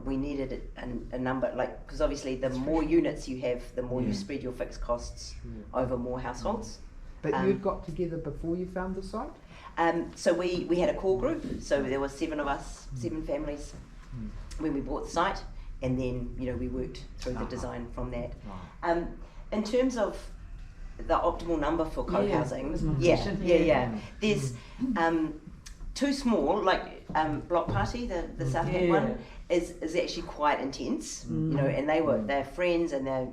we needed a number, because obviously the more units you have, the more you spread your fixed costs over more households. But you'd got together before you found the site? So we had a core group, so there were 7 of us, 7 families when we bought the site, and then we worked through the design from that. In terms of the optimal number for co-housing, there's too small, Block Party, the South Bank one, is actually quite intense, and they're friends, and they're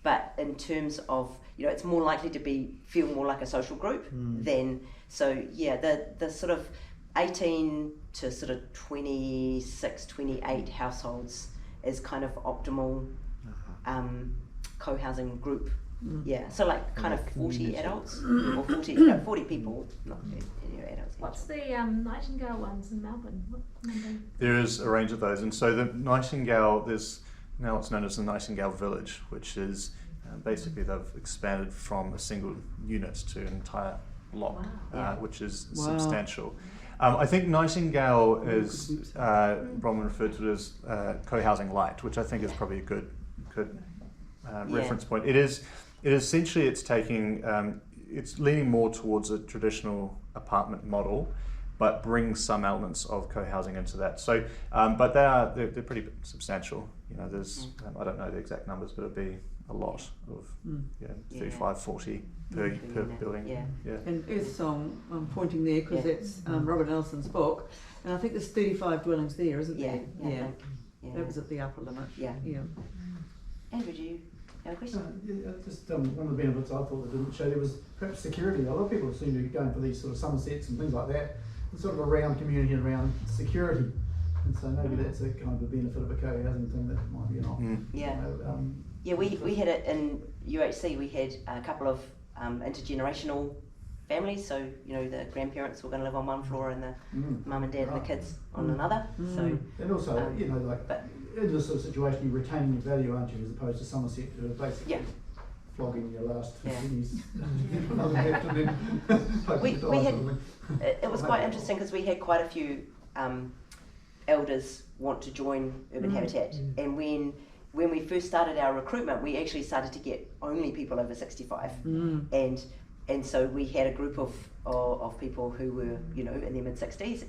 but in terms of it's more likely to feel more like a social group than the sort of 18 to sort of 26, 28 households is kind of optimal co-housing group. So kind of 40 adults or 40 people, not adults. What's the Nightingale ones in Melbourne? What number? There is a range of those, and so the Nightingale, there's now what's known as the Nightingale Village, which is basically they've expanded from a single unit to an entire block, which is substantial. I think Nightingale is, Bronwen referred to it as co-housing light, which I think is probably a good reference point. It is essentially it's taking it's leaning more towards a traditional apartment model, but brings some elements of co-housing into that. So, but they're pretty substantial. There's I don't know the exact numbers, but it'd be a lot of 35, 40 per building. And Earth Song, I'm pointing there because it's Robert Nelson's book, and I think there's 35 dwellings there, isn't there? That was at the upper limit. Andrew, do you have a question? Just one of the benefits I thought that didn't show there was perhaps security. A lot of people seem to be going for these sort of Somersets and things like that. It's sort of around community and around security. And so maybe that's a kind of a benefit of a co-housing thing that might be an option. We had it in UHC. We had a couple of intergenerational families. So the grandparents were going to live on one floor and the mum and dad and the kids on another. So and also in this sort of situation, you're retaining your value, aren't you, as opposed to Somerset, who are basically flogging your last pennies. It was quite interesting because we had quite a few elders want to join Urban Habitat, and when we first started our recruitment, we actually started to get only people over 65, and so we had a group of people who were in their mid-60s,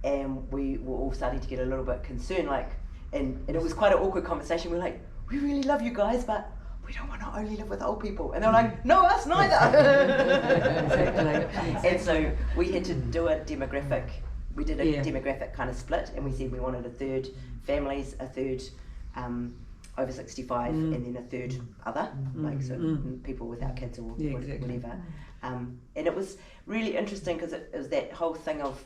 and we were all starting to get a little bit concerned, and it was quite an awkward conversation. We're like, we really love you guys, but we don't want to only live with old people. And they're like, no, us neither. And so we had to do a demographic. We did a demographic kind of split, and we said we wanted a third families, a third over 65, and then a third other, people without kids or whatever. And it was really interesting because it was that whole thing of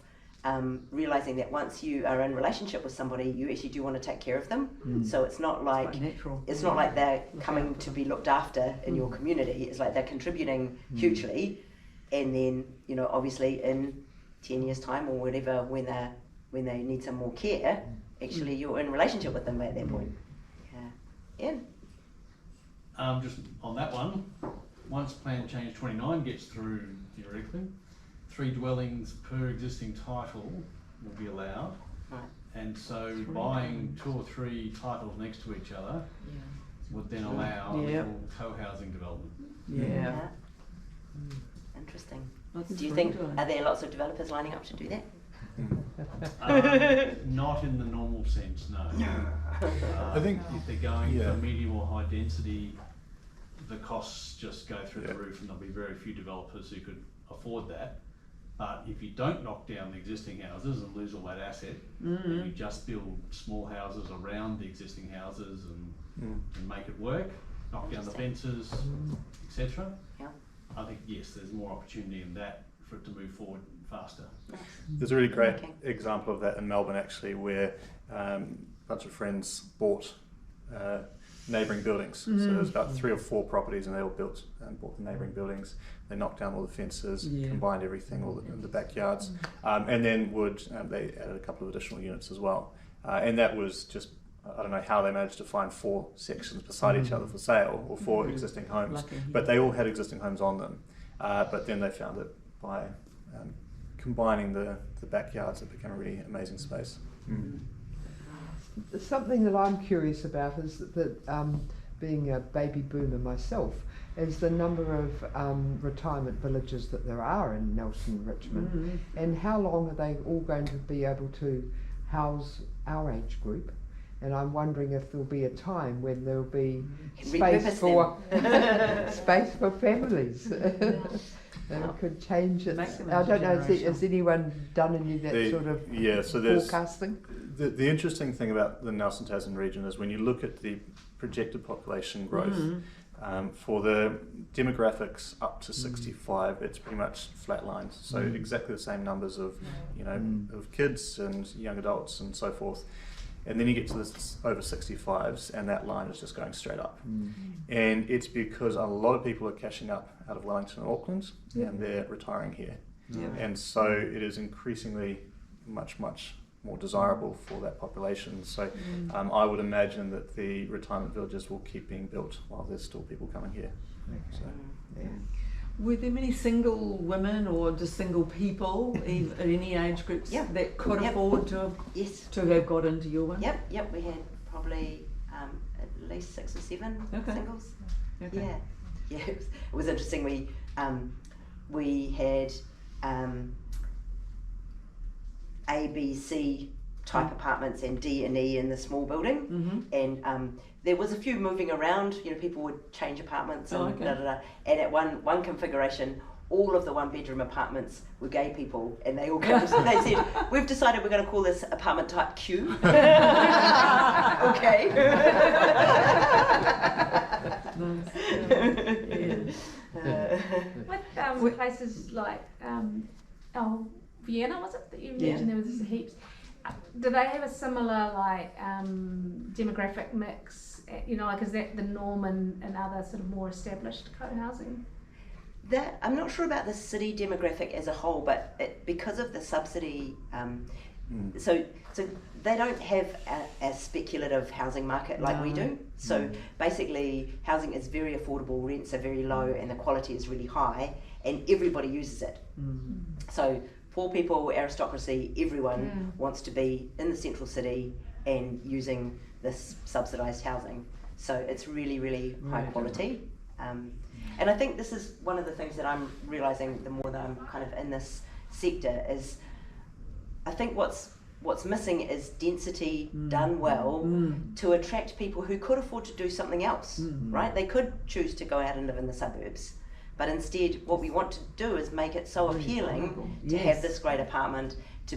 realizing that once you are in relationship with somebody, you actually do want to take care of them. So it's not like they're coming to be looked after in your community. It's like they're contributing hugely, and then obviously in 10 years time or whatever, when they need some more care, actually you're in relationship with them at that point. Yeah. Just on that one, once plan change 29 gets through, theoretically, 3 dwellings per existing title will be allowed. Right. And so buying 2 or 3 titles next to each other would then allow a little co-housing development. Yeah. Interesting. That's Do you a think, good one. are there lots of developers lining up to do that? Not in the normal sense, no. I think if they're going for medium or high density, the costs just go through the roof, and there'll be very few developers who could afford that. But if you don't knock down the existing houses and lose all that asset, and you just build small houses around the existing houses and make it work, knock down the fences, etc. Yeah. I think yes, there's more opportunity in that for it to move forward faster. There's a really great example of that in Melbourne actually, where a bunch of friends bought neighbouring buildings. So there was about 3 or 4 properties, and they all built and bought the neighbouring buildings. They knocked down all the fences, combined everything, all the backyards, and then they added a couple of additional units as well. And that was just, I don't know how they managed to find 4 sections beside each other for sale, or 4 existing homes, but they all had existing homes on them. But then they found that by combining the backyards, it became a really amazing space. Something that I'm curious about is that being a baby boomer myself, is the number of retirement villages that there are in Nelson, Richmond, and how long are they all going to be able to house our age group? And I'm wondering if there'll be a time when there'll be space for space for families. That could change it. I don't know, has anyone done any of that sort of forecasting? The interesting thing about the Nelson Tasman region is when you look at the projected population growth, for the demographics up to 65, it's pretty much flatlined. So exactly the same numbers of of kids and young adults and so forth. And then you get to this over 65s, and that line is just going straight up. And it's because a lot of people are cashing up out of Wellington and Auckland, and they're retiring here. And so it is increasingly much more desirable for that population. So I would imagine that the retirement villages will keep being built while there's still people coming here. So, Were there many single women or just single people at any age groups that could afford to have got into your one? Yep, we had probably at least 6 or 7 singles. Yeah, it was interesting. We had A, B, C type apartments and D and E in the small building, and there was a few moving around. People would change apartments and And at one configuration, all of the 1-bedroom apartments were gay people, and they all came. They said, "We've decided we're going to call this apartment type Q." Okay. With places like Vienna, was it that you mentioned? There was heaps. Do they have a similar demographic mix? Is that the norm in other sort of more established co-housing? That I'm not sure about the city demographic as a whole, but because of the subsidy, so they don't have a speculative housing market like we do. So basically, housing is very affordable, rents are very low, and the quality is really high, and everybody uses it. So poor people, aristocracy, everyone wants to be in the central city and using this subsidised housing. So it's really, really high quality. And I think this is one of the things that I'm realising the more that I'm kind of in this sector is, I think what's missing is density done well to attract people who could afford to do something else, right? They could choose to go out and live in the suburbs. But instead, what we want to do is make it so appealing to have this great apartment, to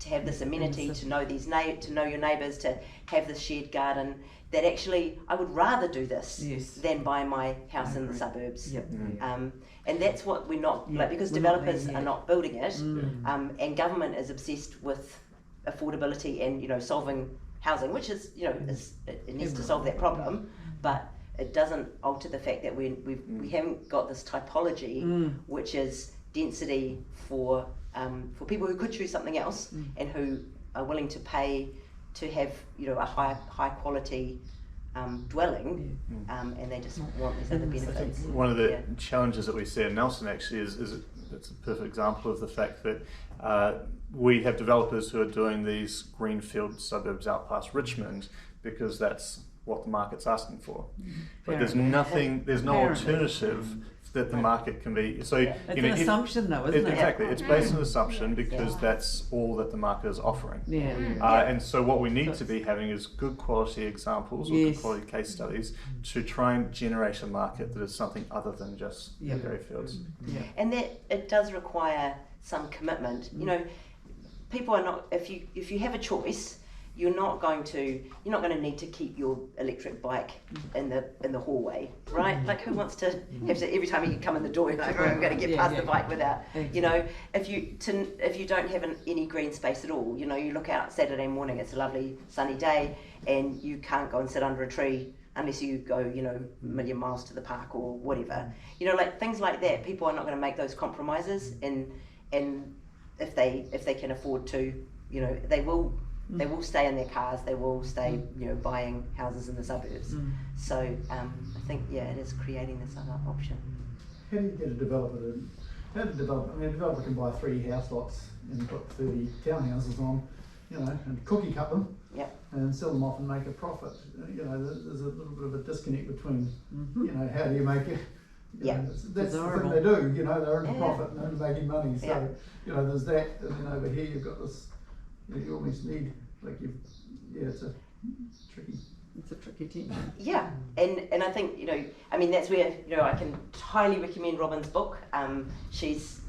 have this amenity, to know to know your neighbours, to have this shared garden. That actually, I would rather do this than buy my house in the suburbs. And that's what we're not because developers are not building it, and government is obsessed with affordability and solving housing, which is it needs to solve that problem, but it doesn't alter the fact that we haven't got this typology, which is density for people who could choose something else and who are willing to pay to have, you know, a high quality dwelling, and they just want these other benefits. One of the challenges that we see in Nelson actually is it's a perfect example of the fact that we have developers who are doing these greenfield suburbs out past Richmond because that's what the market's asking for. But there's no alternative that the market can be. So it's an assumption though, isn't it? Exactly, it's based on an assumption because that's all that the market is offering. And so what we need to be having is good quality examples or good quality case studies to try and generate a market that is something other than just greyfields. And that it does require some commitment. You know, people are not, if you have a choice, you're not going to need to keep your electric bike in the hallway, right? Like, who wants to have to every time you come in the door, you're like, oh, I'm going to get past the bike without, you know, if you don't have any green space at all, you know, you look out Saturday morning, it's a lovely sunny day, and you can't go and sit under a tree unless you go, you know, a million miles to the park or whatever. You know, like things like that, people are not going to make those compromises, and if they can afford to, you know, they will stay in their cars, they will stay, you know, buying houses in the suburbs. So I think, it is creating this other option. How do you get a developer a developer can buy 3 house lots and put 30 townhouses on, you know, and cookie cut them and sell them off and make a profit. You know, there's a little bit of a disconnect between, you know, how do you make it? You know, that's the thing they do, you know, they're into profit and they're making money. So, you know, there's that, and then over here you've got this, you almost need, like, it's a tricky tension. Yeah, and I think, you know, I mean, that's where, you know, I can highly recommend Robin's book. She is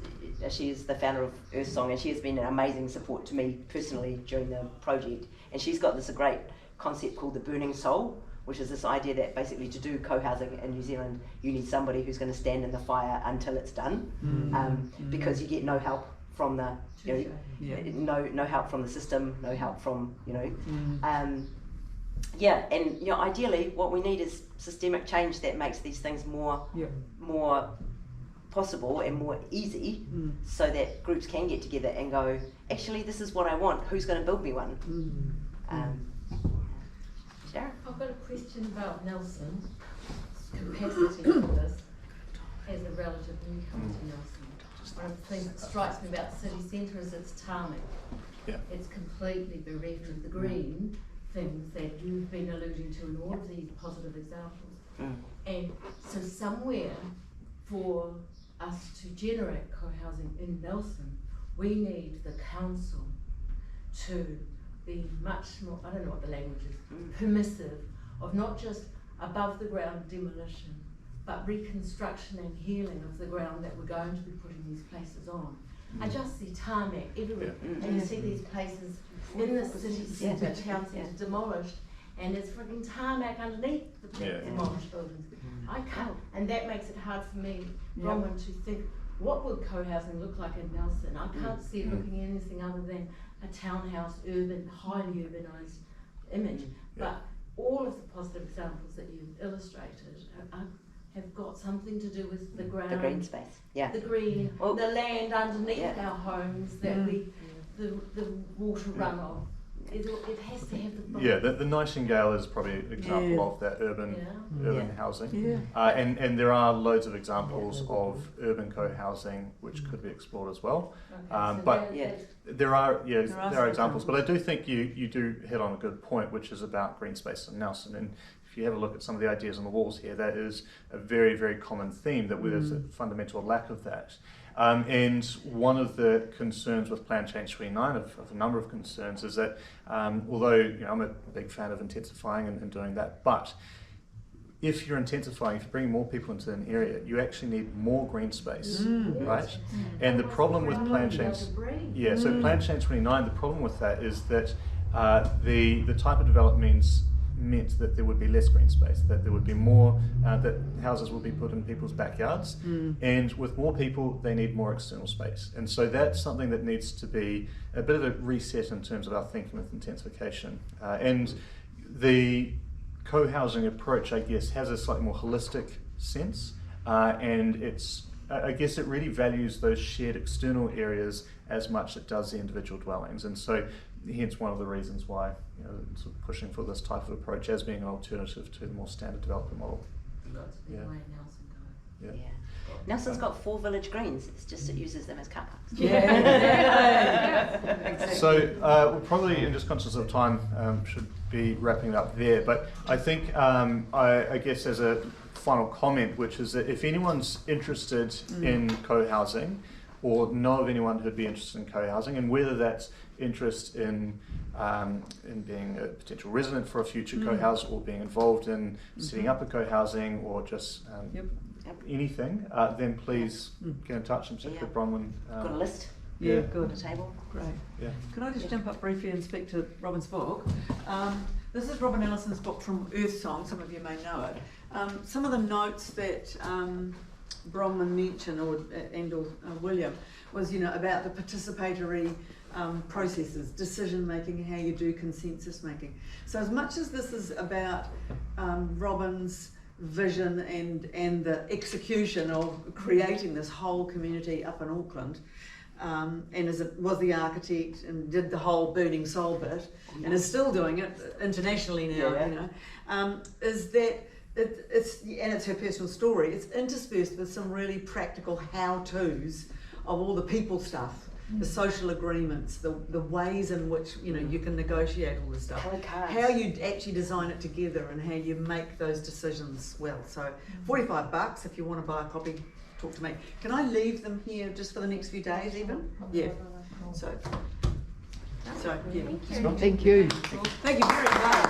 the founder of Earth Song, and she has been an amazing support to me personally during the project. And she's got this great concept called the burning soul, which is this idea that basically to do co-housing in New Zealand, you need somebody who's going to stand in the fire until it's done, because you get no help from the, you know, no help from the system, no help from, you know, and you know, ideally what we need is systemic change that makes these things more possible and more easy, so that groups can get together and go, actually, this is what I want, who's going to build me one? Sarah? I've got a question about Nelson's capacity for this as a relative newcomer to Nelson. One of the things that strikes me about the city centre is its tarmac. It's completely bereft of the green things that you've been alluding to in all of these positive examples. And so somewhere for us to generate co-housing in Nelson, we need the council to be much more, I don't know what the language is, permissive of not just above the ground demolition, but reconstruction and healing of the ground that we're going to be putting these places on. I just see tarmac everywhere, and you see these places in the city centre, town centre, demolished, and there's freaking tarmac underneath the demolished buildings. I can't, and that makes it hard for me, Bronwen, to think, what would co-housing look like in Nelson? I can't see it looking anything other than a townhouse, urban, highly urbanised image. But all of the positive examples that you've illustrated have got something to do with the ground, the green space, the green, the land underneath our homes, that the water runoff. It has to have the the Nightingale is probably an example of that urban housing, and there are loads of examples of urban co-housing which could be explored as well. But there are examples. But I do think you do hit on a good point, which is about green space in Nelson. And if you have a look at some of the ideas on the walls here, that is a very, very common theme, that there's a fundamental lack of that. And one of the concerns with Plan Change 29, of a number of concerns, is that although, you know, I'm a big fan of intensifying and doing that, but if you're intensifying, if you bring more people into an area, you actually need more green space, right? And the problem with Plan Change, so Plan Change 29, the problem with that is that the type of development meant that there would be less green space, that there would be more, that houses would be put in people's backyards, and with more people they need more external space. And so that's something that needs to be a bit of a reset in terms of our thinking with intensification. And the co-housing approach, I guess, has a slightly more holistic sense, and it's I guess it really values those shared external areas as much as it does the individual dwellings, and so hence one of the reasons why, you know, sort of pushing for this type of approach as being an alternative to the more standard development model. That's the Yeah. way Nelson goes. Yeah. Nelson's got 4 village greens, it's just it uses them as car parks. Yeah, exactly. So we're probably, in just conscious of time, should be wrapping it up there. But I think, I guess as a final comment, which is that if anyone's interested in co-housing, or know of anyone who'd be interested in co-housing, and whether that's interest in being a potential resident for a future co-house, or being involved in setting up a co-housing, or just anything, then please get in touch and check with Bronwen. Got a list Yeah, on good. the table. Great. Yeah. Can I just jump up briefly and speak to Robin's book? This is Robin Ellison's book from Earth Song, some of you may know it. Some of the notes that Bronwen mentioned, or William, was, you know, about the participatory processes, decision making, how you do consensus making. So as much as this is about Robin's vision and the execution of creating this whole community up in Auckland, and as it was the architect and did the whole burning soul bit, and is still doing it internationally now, you know, is that it's her personal story. It's interspersed with some really practical how-tos of all the people stuff, the social agreements, the ways in which, you know, you can negotiate all this stuff, how you actually design it together, and how you make those decisions well. So $45 if you want to buy a copy. Talk to me. Can I leave them here just for the next few days even? Yeah. So yeah. Thank you. Thank you very much.